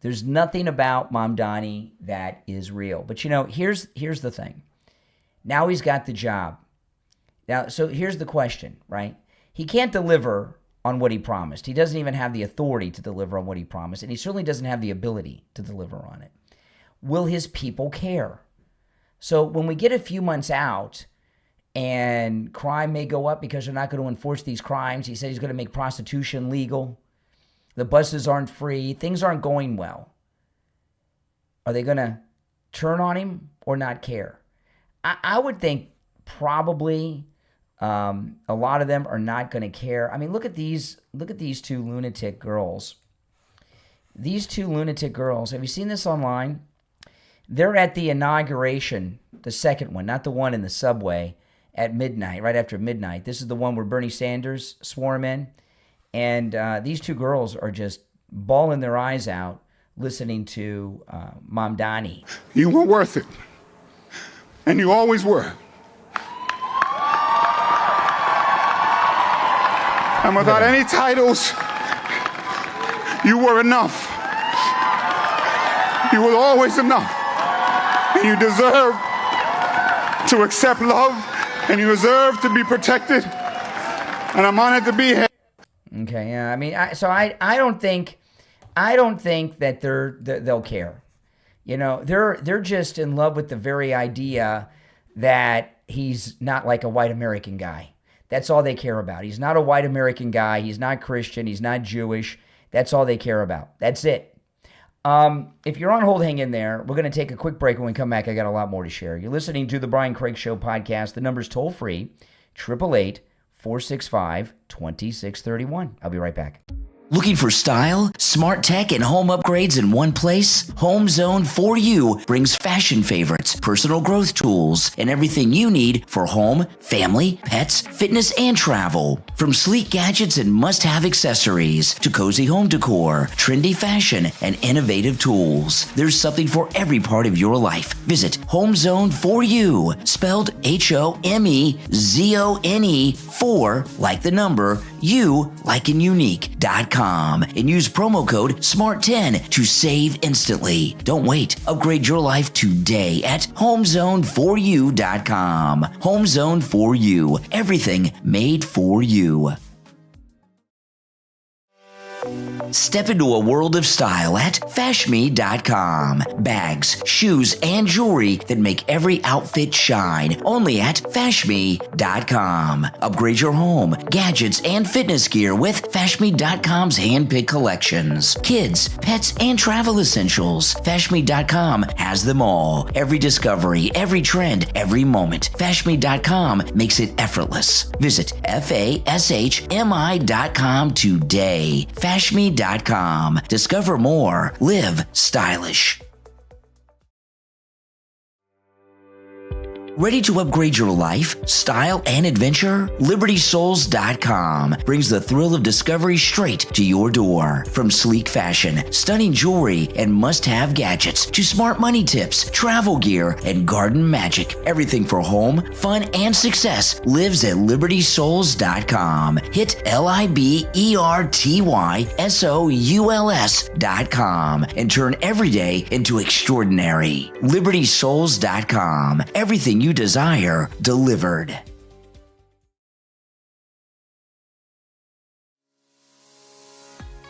There's nothing about Mamdani that is real. But you know, here's the thing. Now he's got the job. Now, so here's the question, right? He can't deliver on what he promised. He doesn't even have the authority to deliver on what he promised, and he certainly doesn't have the ability to deliver on it. Will his people care? So when we get a few months out and crime may go up because they're not going to enforce these crimes, he said he's going to make prostitution legal. The buses aren't free. Things aren't going well. Are they going to turn on him or not care? I would think probably a lot of them are not going to care. I mean, look at these two lunatic girls. These two lunatic girls. Have you seen this online? They're at the inauguration, the second one, not the one in the subway at midnight, right after midnight. This is the one where Bernie Sanders swore him in. And these two girls are just bawling their eyes out listening to Mamdani. You were worth it. And you always were. And without any titles, you were enough. You were always enough. And you deserve to accept love, and you deserve to be protected. And I'm honored to be here. Okay, yeah. I mean, I don't think that they'll care. You know, they're just in love with the very idea that he's not like a white American guy. That's all they care about. He's not a white American guy. He's not Christian. He's not Jewish. That's all they care about. That's it. If you're on hold, hang in there. We're going to take a quick break. When we come back, I got a lot more to share. You're listening to the Brian Craig Show podcast. The number's toll free, 888-465-2631. I'll be right back. Looking for style, smart tech, and home upgrades in one place? Home Zone for You brings fashion favorites, personal growth tools, and everything you need for home, family, pets, fitness, and travel. From sleek gadgets and must-have accessories to cozy home decor, trendy fashion, and innovative tools, there's something for every part of your life. Visit Home Zone for You, spelled HOMEZONE, 4 like the number, you like in unique.com, and use promo code SMART10 to save instantly. Don't wait. Upgrade your life today at homezoneforyou.com. Home Zone for You. Everything made for you. Step into a world of style at fashme.com. Bags, shoes, and jewelry that make every outfit shine. Only at fashme.com. Upgrade your home, gadgets, and fitness gear with fashme.com's hand-picked collections. Kids, pets, and travel essentials. Fashme.com has them all. Every discovery, every trend, every moment. Fashme.com makes it effortless. Visit fashmi.com today. Fashme.com. Discover more. Live stylish. Ready to upgrade your life, style, and adventure? LibertySouls.com brings the thrill of discovery straight to your door. From sleek fashion, stunning jewelry, and must-have gadgets to smart money tips, travel gear, and garden magic. Everything for home, fun, and success lives at LibertySouls.com. Hit LibertySouls.com and turn every day into extraordinary. LibertySouls.com. Everything you desire delivered.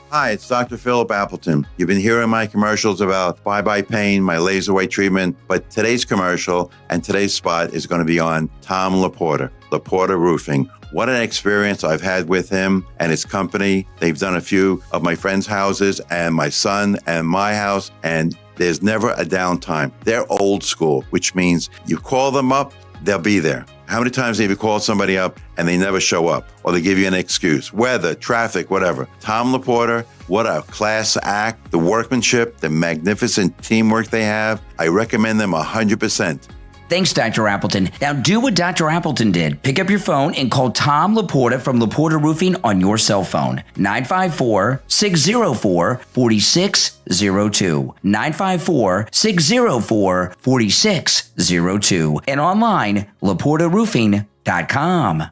Hi, it's Dr. Philip Appleton. You've been hearing my commercials about bye-bye pain, my laser weight treatment, but today's commercial and today's spot is going to be on Tom Laporta, Laporta Roofing. What an experience I've had with him and his company. They've done a few of my friends' houses and my son and my house, and there's never a downtime. They're old school, which means you call them up, they'll be there. How many times have you called somebody up and they never show up, or they give you an excuse, weather, traffic, whatever? Tom Laporta, what a class act. The workmanship, the magnificent teamwork they have. I recommend them 100%. Thanks, Dr. Appleton. Now do what Dr. Appleton did. Pick up your phone and call Tom Laporta from Laporta Roofing on your cell phone. 954-604-4602. 954-604-4602. And online, LaportaRoofing.com.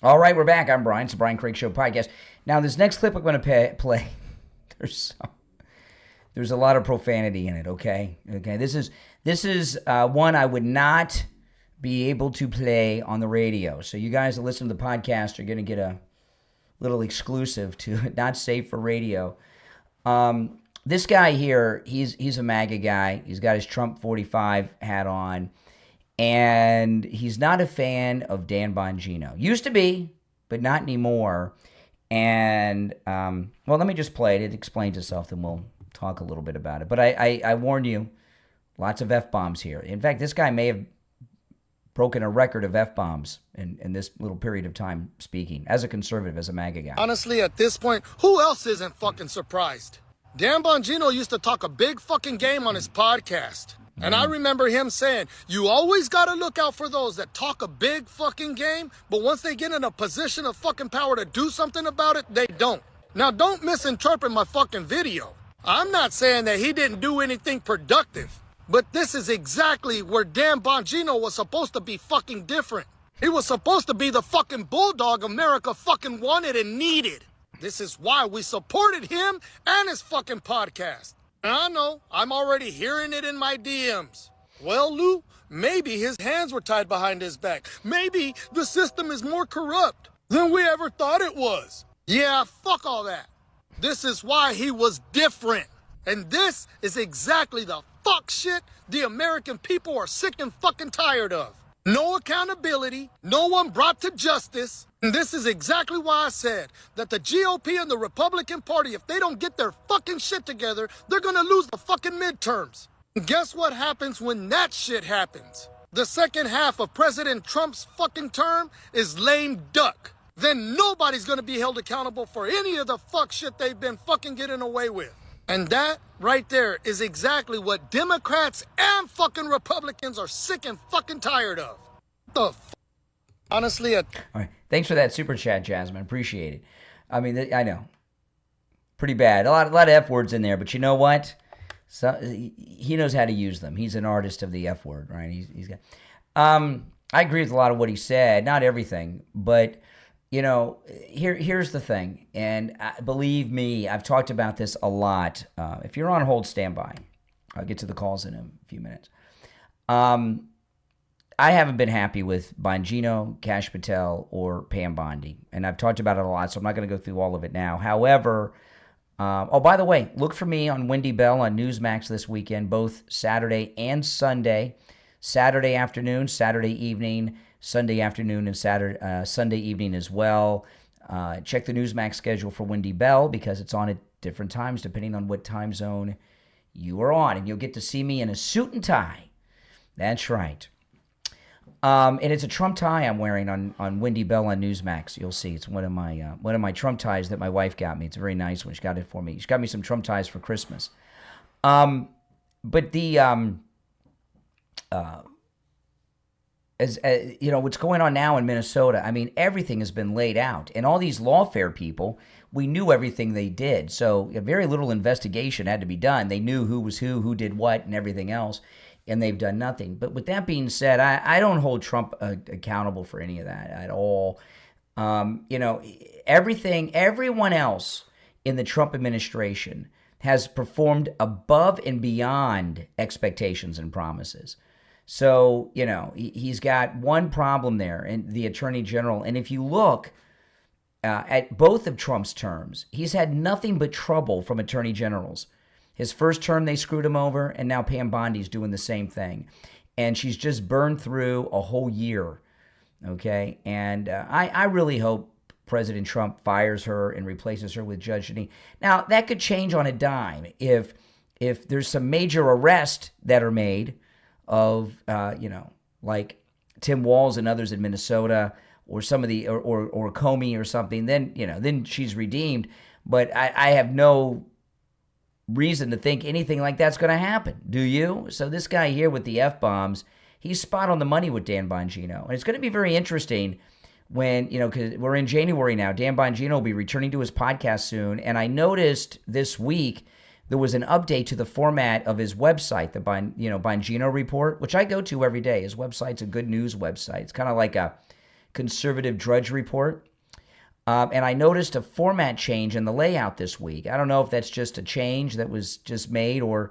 All right, we're back. I'm Brian. It's the Brian Craig Show podcast. Now, this next clip I'm going to play, there's a lot of profanity in it, okay? This is one I would not be able to play on the radio. So you guys that listen to the podcast are going to get a little exclusive to not safe for radio. This guy here, he's a MAGA guy. He's got his Trump 45 hat on. And he's not a fan of Dan Bongino. Used to be, but not anymore. And, well, let me just play it. It explains itself, then we'll talk a little bit about it. But I warn you, lots of F-bombs here. In fact, this guy may have broken a record of F-bombs in this little period of time speaking, as a conservative, as a MAGA guy. Honestly, at this point, who else isn't fucking surprised? Dan Bongino used to talk a big fucking game on his podcast. And I remember him saying, you always got to look out for those that talk a big fucking game, but once they get in a position of fucking power to do something about it, they don't. Now, don't misinterpret my fucking video. I'm not saying that he didn't do anything productive, but this is exactly where Dan Bongino was supposed to be fucking different. He was supposed to be the fucking bulldog America fucking wanted and needed. This is why we supported him and his fucking podcast. And I know, I'm already hearing it in my DMs. Well, Lou, maybe his hands were tied behind his back. Maybe the system is more corrupt than we ever thought it was. Yeah, fuck all that. This is why he was different. And this is exactly the fuck shit the American people are sick and fucking tired of. No accountability, no one brought to justice. And this is exactly why I said that the GOP and the Republican Party, if they don't get their fucking shit together, they're gonna lose the fucking midterms. And guess what happens when that shit happens? The second half of President Trump's fucking term is lame duck. Then nobody's gonna be held accountable for any of the fuck shit they've been fucking getting away with. And that right there is exactly what Democrats and fucking Republicans are sick and fucking tired of. The honestly, all right. Thanks for that super chat, Jasmine. Appreciate it. I mean, I know, pretty bad. A lot of F words in there, but you know what? So he knows how to use them. He's an artist of the F word, right? He's got. I agree with a lot of what he said. Not everything, but you know, here's the thing, and believe me, I've talked about this a lot. If you're on hold, stand by. I'll get to the calls in a few minutes. I haven't been happy with Bongino, Kash Patel, or Pam Bondi, and I've talked about it a lot, so I'm not going to go through all of it now. However, oh, by the way, look for me on Wendy Bell on Newsmax this weekend, both Saturday and Sunday. Saturday afternoon, Saturday evening, Sunday afternoon, and Sunday evening as well. Check the Newsmax schedule for Wendy Bell because it's on at different times depending on what time zone you are on, and you'll get to see me in a suit and tie. That's right. And it's a Trump tie I'm wearing on Wendy Bell on Newsmax. You'll see it's one of my Trump ties that my wife got me. It's a very nice one. She got it for me. She got me some Trump ties for Christmas. But the as you know, what's going on now in Minnesota, I mean, everything has been laid out. And all these lawfare people, we knew everything they did. So very little investigation had to be done. They knew who was who did what, and everything else. And they've done nothing. But with that being said, I don't hold Trump accountable for any of that at all. You know, everyone else in the Trump administration has performed above and beyond expectations and promises. So, you know, he's got one problem there, and the Attorney General. And if you look at both of Trump's terms, he's had nothing but trouble from Attorney Generals. His first term, they screwed him over, and now Pam Bondi's doing the same thing. And she's just burned through a whole year, okay? And I really hope President Trump fires her and replaces her with Judge Jeanine. Now, that could change on a dime if there's some major arrests that are made of, you know, like Tim Walz and others in Minnesota, or some of the, or Comey or something, then, you know, then she's redeemed. But I have no reason to think anything like that's going to happen. Do you? So this guy here with the F-bombs, he's spot on the money with Dan Bongino. And it's going to be very interesting when, you know, because we're in January now. Dan Bongino will be returning to his podcast soon. And I noticed this week there was an update to the format of his website, the Bongino Report, which I go to every day. His website's a good news website. It's kind of like a conservative Drudge Report. And I noticed a format change in the layout this week. I don't know if that's just a change that was just made, or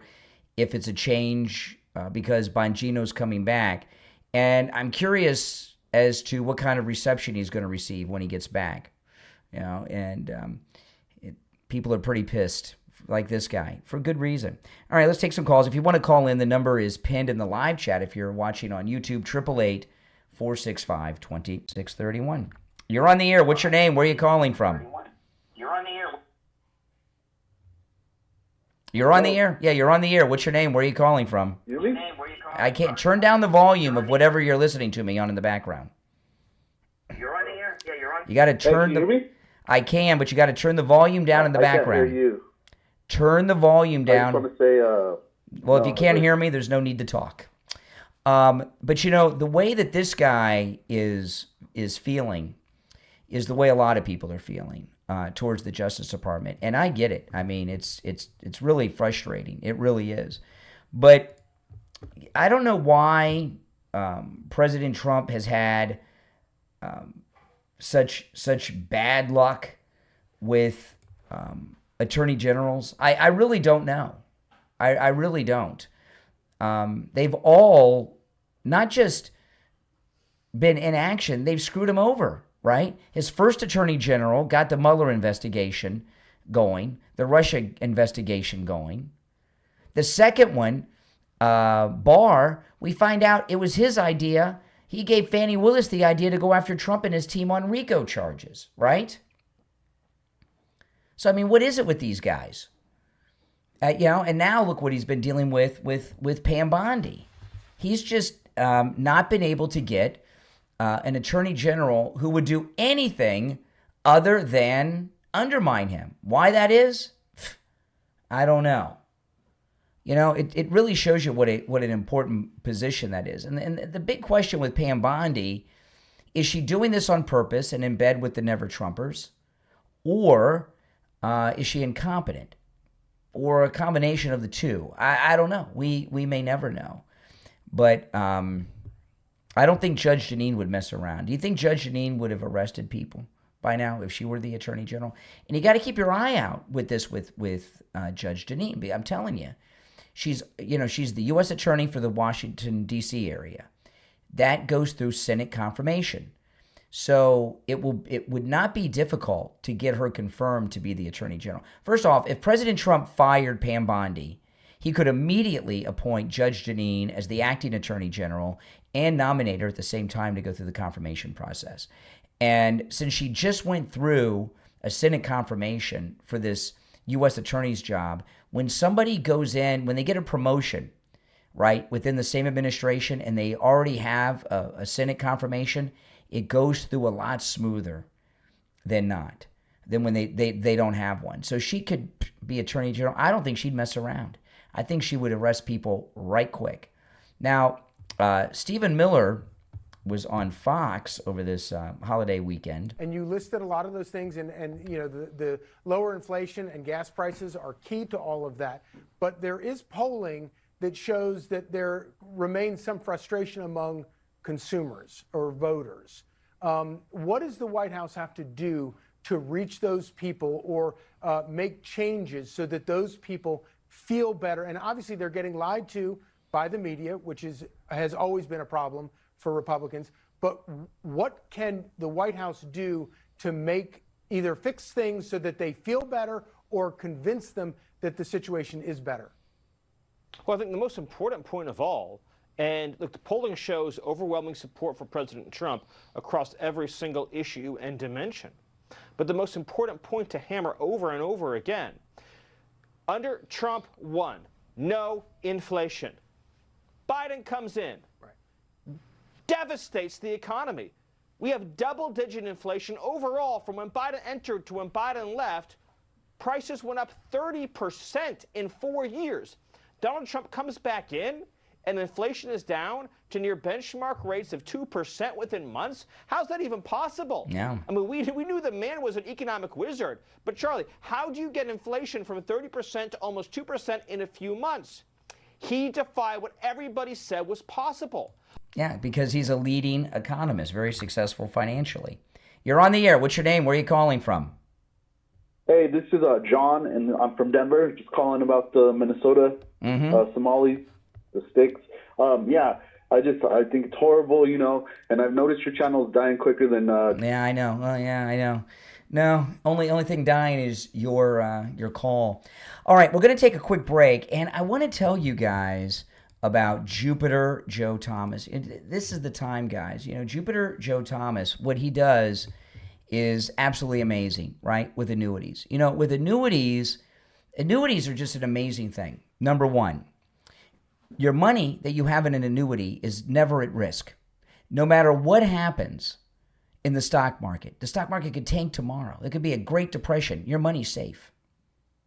if it's a change because Bongino's coming back. And I'm curious as to what kind of reception he's going to receive when he gets back. You know, and people are pretty pissed, like this guy, for good reason. All right, let's take some calls. If you want to call in, the number is pinned in the live chat. If you're watching on YouTube, 888-465-2631. You're on the air. What's your name? Where are you calling from? You're on the air. You're on the air. Yeah, you're on the air. What's your name? Where are you calling from? I can't turn down the volume of whatever you're listening to me on in the background. You're on the air. Yeah, you're on. You got to turn Can you hear me? I can, but you got to turn the volume down in the background. I can't hear you. Turn the volume down. I just want to say. Well, if you can't hear me, there's no need to talk. But you know, the way that this guy is feeling is the way a lot of people are feeling towards the Justice Department, and I get it. I mean, it's really frustrating. It really is. But I don't know why President Trump has had such bad luck with attorney generals. I really don't know. I really don't. They've all not just been in action, they've screwed him over, right? His first attorney general got the Mueller investigation going, the Russia investigation going. The second one, Barr, we find out it was his idea. He gave Fani Willis the idea to go after Trump and his team on RICO charges, right? So, I mean, what is it with these guys? And now look what he's been dealing with Pam Bondi. He's just not been able to get an attorney general who would do anything other than undermine him. Why that is? I don't know. You know, it really shows you what an important position that is. And the big question with Pam Bondi, is she doing this on purpose and in bed with the Never-Trumpers? Or is she incompetent? Or a combination of the two? I don't know. We may never know. But I don't think Judge Jeanine would mess around. Do you think Judge Jeanine would have arrested people by now if she were the Attorney General? And you got to keep your eye out with this with Judge Jeanine. I'm telling you, she's the U.S. Attorney for the Washington D.C. area. That goes through Senate confirmation. So it would not be difficult to get her confirmed to be the Attorney General. First off, if President Trump fired Pam Bondi, he could immediately appoint Judge Jeanine as the acting Attorney General and nominate her at the same time to go through the confirmation process. And since she just went through a Senate confirmation for this U.S. Attorney's job, when somebody goes in, when they get a promotion, right, within the same administration and they already have a Senate confirmation, it goes through a lot smoother than when they don't have one. So she could be Attorney General. I don't think she'd mess around. I think she would arrest people right quick. Now, Stephen Miller was on Fox over this holiday weekend. And you listed a lot of those things, and you know, the lower inflation and gas prices are key to all of that. But there is polling that shows that there remains some frustration among consumers or voters. What does the White House have to do to reach those people or make changes so that those people feel better? And obviously they're getting lied to by the media, which has always been a problem for Republicans. But what can the White House do to either fix things so that they feel better or convince them that the situation is better? Well, I think the most important point of all, and look, the polling shows overwhelming support for President Trump across every single issue and dimension. But the most important point to hammer over and over again, under Trump 1, no inflation. Biden comes in, devastates the economy. We have double-digit inflation overall from when Biden entered to when Biden left. Prices went up 30% in 4 years. Donald Trump comes back in, and inflation is down to near benchmark rates of 2% within months. How's that even possible? Yeah. I mean, we knew the man was an economic wizard. But Charlie, how do you get inflation from 30% to almost 2% in a few months? He defied what everybody said was possible. Yeah, because he's a leading economist, very successful financially. You're on the air. What's your name? Where are you calling from? Hey, this is John, and I'm from Denver. Just calling about the Minnesota Somalis, the sticks. Yeah, I think it's horrible, you know. And I've noticed your channel is dying quicker than. Yeah, I know. Oh, yeah, I know. No, only thing dying is your call. All right, we're going to take a quick break, and I want to tell you guys about Jupiter Joe Thomas. This is the time, guys. You know, Jupiter Joe Thomas, what he does is absolutely amazing, right, with annuities. You know, with annuities, Annuities are just an amazing thing. Number one, your money that you have in an annuity is never at risk. No matter what happens in the stock market could tank tomorrow. It could be a Great Depression. Your money's safe.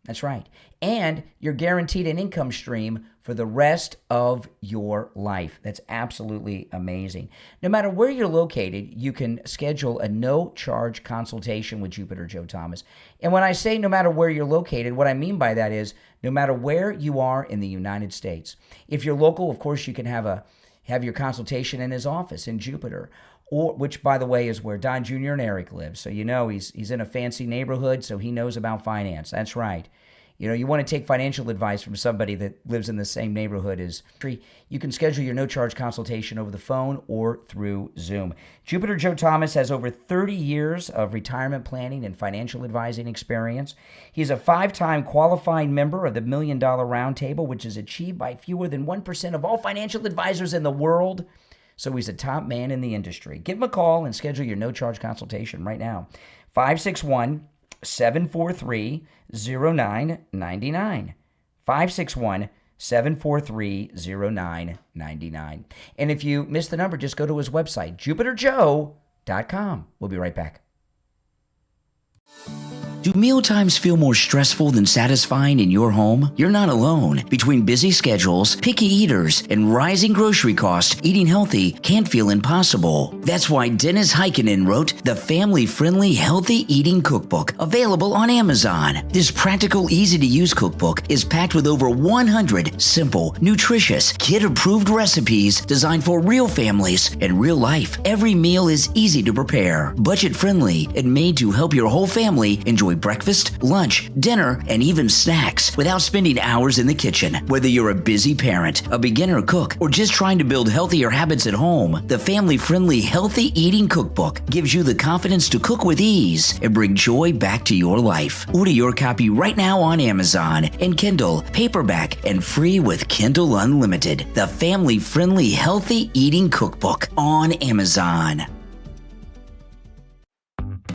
That's right. And you're guaranteed an income stream for the rest of your life. That's absolutely amazing. No matter where you're located, you can schedule a no-charge consultation with Jupiter Joe Thomas. And when I say no matter where you're located, what I mean by that is no matter where you are in the United States. If you're local, of course, you can have your consultation in his office in Jupiter, or which, by the way, is where Don Jr. and Eric live. So you know he's in a fancy neighborhood, so he knows about finance. That's right. You know, you want to take financial advice from somebody that lives in the same neighborhood as you can schedule your no-charge consultation over the phone or through Zoom. Jupiter Joe Thomas has over 30 years of retirement planning and financial advising experience. He's a 5-time qualifying member of the $1 Million Roundtable, which is achieved by fewer than 1% of all financial advisors in the world. So he's a top man in the industry. Give him a call and schedule your no-charge consultation right now. 561-743-0999. 561-743-0999. And if you missed the number, just go to his website, jupiterjoe.com. We'll be right back. Do mealtimes feel more stressful than satisfying in your home? You're not alone. Between busy schedules, picky eaters, and rising grocery costs, eating healthy can't feel impossible. That's why Dennis Heikkinen wrote the family-friendly Healthy Eating Cookbook, available on Amazon. This practical, easy-to-use cookbook is packed with over 100 simple, nutritious, kid-approved recipes designed for real families and real life. Every meal is easy to prepare, budget-friendly, and made to help your whole family enjoy breakfast, lunch, dinner, and even snacks without spending hours in the kitchen. Whether you're a busy parent, a beginner cook, or just trying to build healthier habits at home, the family-friendly Healthy Eating Cookbook gives you the confidence to cook with ease and bring joy back to your life. Order your copy right now on Amazon and Kindle, paperback, and free with Kindle Unlimited. The family-friendly Healthy Eating Cookbook on Amazon.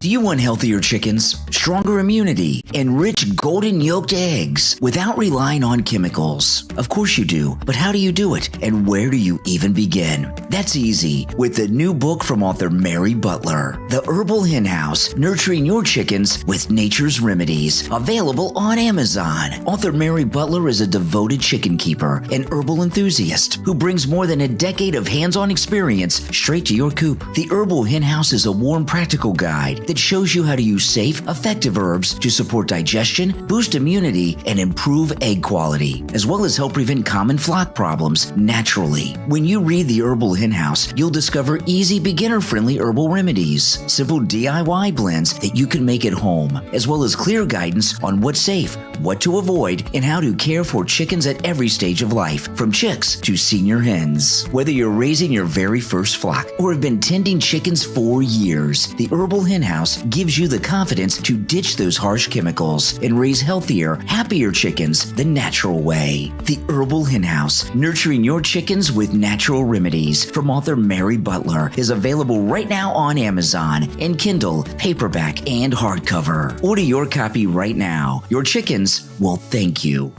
Do you want healthier chickens, stronger immunity, and rich golden yolked eggs without relying on chemicals? Of course you do, but how do you do it, and where do you even begin? That's easy with the new book from author Mary Butler, The Herbal Hen House, Nurturing Your Chickens with Nature's Remedies, available on Amazon. Author Mary Butler is a devoted chicken keeper and herbal enthusiast who brings more than a decade of hands-on experience straight to your coop. The Herbal Hen House is a warm, practical guide that shows you how to use safe, effective herbs to support digestion, boost immunity, and improve egg quality, as well as help prevent common flock problems naturally. When you read The Herbal Hen House, you'll discover easy, beginner-friendly herbal remedies, simple DIY blends that you can make at home, as well as clear guidance on what's safe, what to avoid, and how to care for chickens at every stage of life, from chicks to senior hens. Whether you're raising your very first flock or have been tending chickens for years, The Herbal Hen House gives you the confidence to ditch those harsh chemicals and raise healthier, happier chickens the natural way. The Herbal Hen House, Nurturing Your Chickens with Natural Remedies, from author Mary Butler, is available right now on Amazon in Kindle, paperback, and hardcover. Order your copy right now. Your chickens will thank you.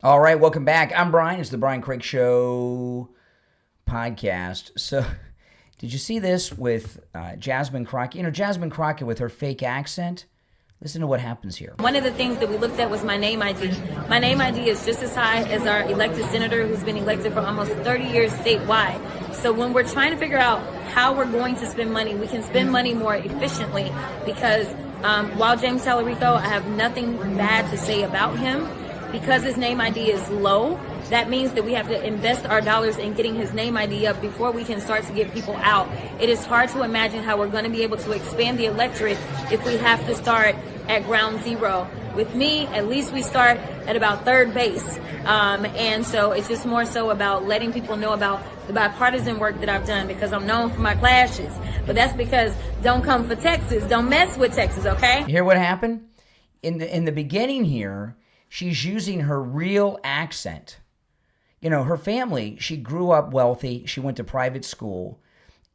All right, welcome back. I'm Brian. It's the Brian Craig Show podcast. So, did you see this with Jasmine Crockett? You know, Jasmine Crockett with her fake accent. Listen to what happens here. One of the things that we looked at was my name ID. My name ID is just as high as our elected senator who's been elected for almost 30 years statewide. So when we're trying to figure out how we're going to spend money, we can spend money more efficiently because while James Tallarico, I have nothing bad to say about him. Because his name ID is low, that means that we have to invest our dollars in getting his name ID up before we can start to get people out. It is hard to imagine how we're going to be able to expand the electorate if we have to start at ground zero. With me, at least we start at about third base. And so it's just more so about letting people know about the bipartisan work that I've done, because I'm known for my clashes. But that's because don't come for Texas. Don't mess with Texas, okay? You hear what happened? In the beginning here, she's using her real accent. You know, her family, she grew up wealthy. She went to private school.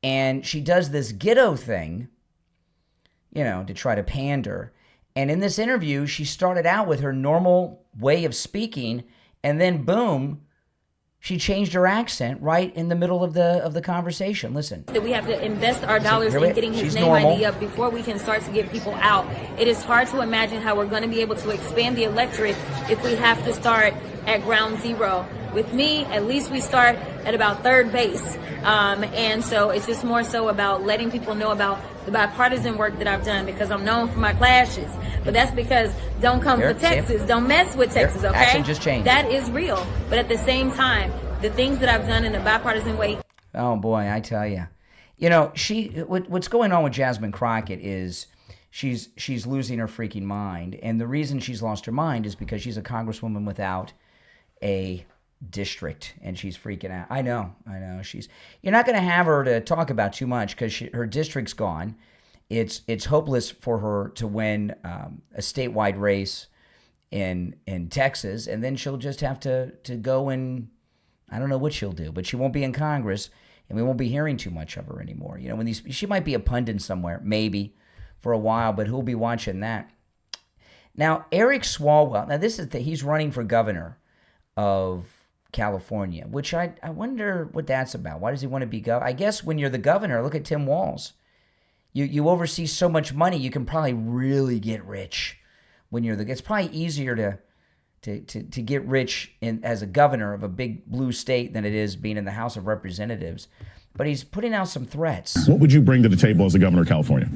And she does this ghetto thing, you know, to try to pander. And in this interview, she started out with her normal way of speaking, and then boom, she changed her accent right in the middle of the conversation. Listen. That we have to invest our dollars in getting his name ID up before we can start to get people out. It is hard to imagine how we're going to be able to expand the electorate if we have to start at ground zero. With me, at least we start at about third base. And so it's just more so about letting people know about the bipartisan work that I've done, because I'm known for my clashes. But that's because don't come for Texas. Don't mess with Texas, okay? Accent just changed. That is real. But at the same time, the things that I've done in a bipartisan way. Oh, boy, I tell you. You know, what's going on with Jasmine Crockett is she's losing her freaking mind. And the reason she's lost her mind is because she's a congresswoman without a district, and she's freaking out. I know. You're not going to have her to talk about too much because her district's gone. It's hopeless for her to win a statewide race in Texas, and then she'll just have to go and I don't know what she'll do, but she won't be in Congress, and we won't be hearing too much of her anymore. You know, she might be a pundit somewhere, maybe for a while, but who'll be watching that? Now, Eric Swalwell. Now, he's running for governor of California, which I wonder what that's about. Why does he want to be governor? I guess when you're the governor, look at Tim Walz. You oversee so much money, you can probably really get rich when you're it's probably easier to get rich as a governor of a big blue state than it is being in the House of Representatives. But he's putting out some threats. What would you bring to the table as a governor of California?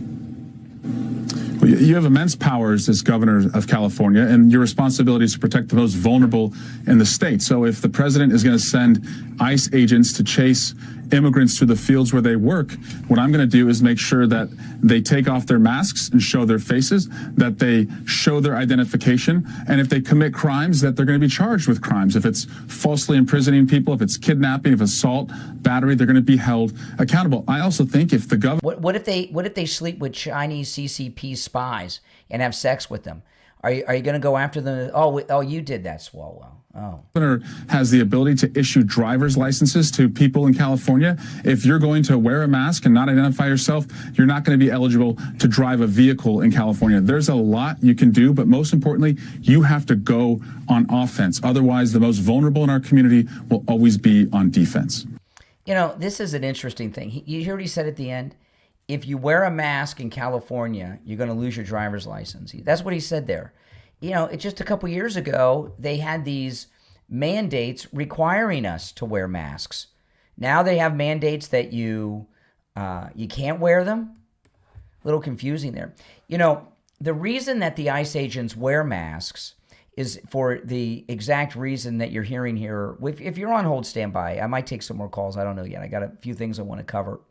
Well, you have immense powers as governor of California, and your responsibility is to protect the most vulnerable in the state. So if the president is going to send ICE agents to chase immigrants to the fields where they work, what I'm going to do is make sure that they take off their masks and show their faces, that they show their identification, and if they commit crimes, that they're going to be charged with crimes. If it's falsely imprisoning people, if it's kidnapping, if assault, battery, they're going to be held accountable. I also think if the government... What if they sleep with Chinese CCP spies and have sex with them? Are you going to go after them? Oh, you did that, Swalwell. Oh. The governor has the ability to issue driver's licenses to people in California. If you're going to wear a mask and not identify yourself, you're not going to be eligible to drive a vehicle in California. There's a lot you can do, but most importantly, you have to go on offense. Otherwise, the most vulnerable in our community will always be on defense. You know, this is an interesting thing. You hear what he said at the end? If you wear a mask in California, you're going to lose your driver's license. That's what he said there. You know, it's just a couple years ago, they had these mandates requiring us to wear masks. Now they have mandates that you can't wear them. A little confusing there. You know, the reason that the ICE agents wear masks is for the exact reason that you're hearing here. If you're on hold, stand by. I might take some more calls. I don't know yet. I got a few things I want to cover.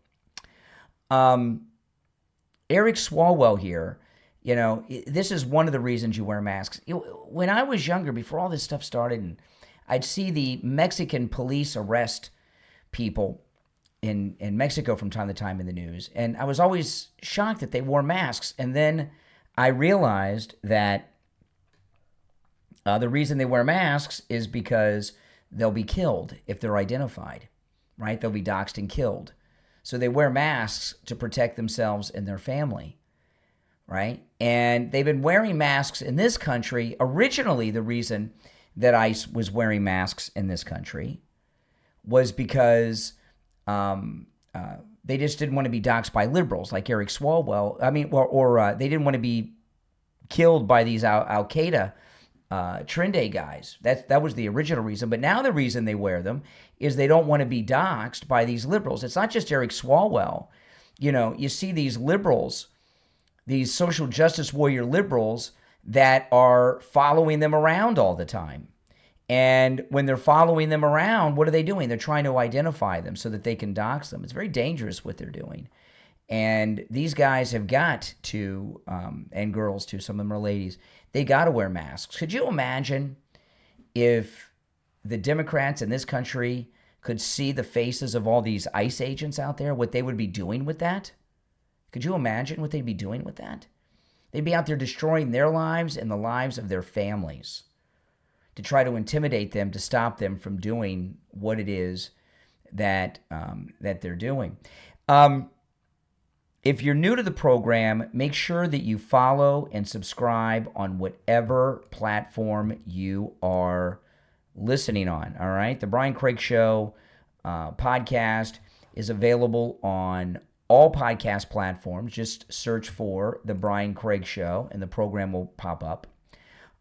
Eric Swalwell here, you know, this is one of the reasons you wear masks. When I was younger, before all this stuff started, and I'd see the Mexican police arrest people in Mexico from time to time in the news, and I was always shocked that they wore masks. And then I realized that the reason they wear masks is because they'll be killed if they're identified, right? They'll be doxxed and killed. So they wear masks to protect themselves and their family, right? And they've been wearing masks in this country. Originally, the reason that ICE was wearing masks in this country was because they just didn't want to be doxxed by liberals like Eric Swalwell. I mean, or they didn't want to be killed by these Al-Qaeda Trinde guys. That was the original reason. But now the reason they wear them is they don't want to be doxxed by these liberals. It's not just Eric Swalwell. You know, you see these liberals, these social justice warrior liberals that are following them around all the time. And when they're following them around, what are they doing? They're trying to identify them so that they can dox them. It's very dangerous what they're doing. And these guys have got to, and girls too, some of them are ladies, they got to wear masks. Could you imagine if the Democrats in this country could see the faces of all these ICE agents out there, what they would be doing with that? Could you imagine what they'd be doing with that? They'd be out there destroying their lives and the lives of their families to try to intimidate them, to stop them from doing what it is that that they're doing. If you're new to the program, make sure that you follow and subscribe on whatever platform you are listening on, all right? The Brian Craig Show podcast is available on all podcast platforms. Just search for The Brian Craig Show, and the program will pop up.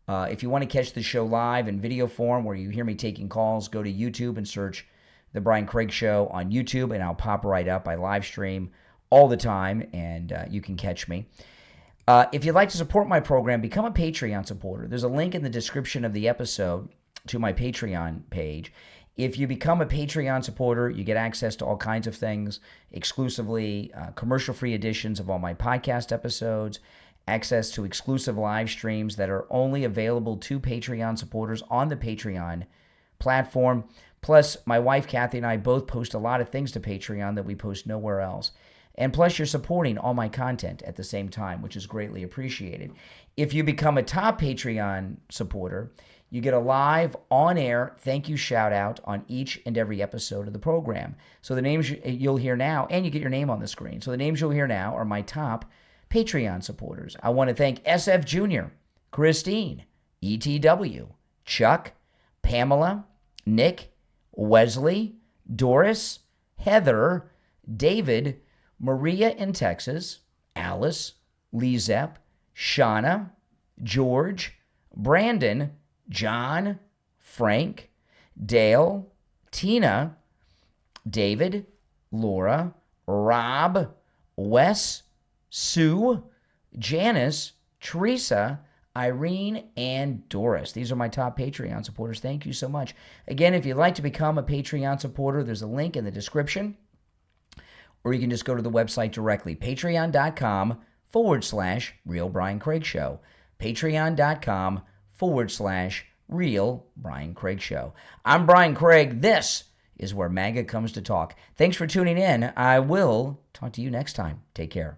If you want to catch the show live in video form where you hear me taking calls, go to YouTube and search The Brian Craig Show on YouTube, and I'll pop right up. I live stream all the time, and you can catch me. If you'd like to support my program, become a Patreon supporter. There's a link in the description of the episode to my Patreon page. If you become a Patreon supporter, you get access to all kinds of things, exclusively commercial-free editions of all my podcast episodes, access to exclusive live streams that are only available to Patreon supporters on the Patreon platform. Plus, my wife, Kathy, and I both post a lot of things to Patreon that we post nowhere else. And plus, you're supporting all my content at the same time, which is greatly appreciated. If you become a top Patreon supporter, you get a live, on-air thank you shout-out on each and every episode of the program. So the names you'll hear now, and you get your name on the screen. So the names you'll hear now are my top Patreon supporters. I want to thank SF Jr., Christine, ETW, Chuck, Pamela, Nick, Wesley, Doris, Heather, David, Maria in Texas, Alice, Lizep, Shauna, George, Brandon, John, Frank, Dale, Tina, David, Laura, Rob, Wes, Sue, Janice, Teresa, Irene, and Doris. These are my top Patreon supporters. Thank you so much. Again, if you'd like to become a Patreon supporter, there's a link in the description, or you can just go to the website directly, patreon.com/Real Brian Craig Show. Patreon.com/Real Brian Craig Show. I'm Brian Craig. This is where MAGA comes to talk. Thanks for tuning in. I will talk to you next time. Take care.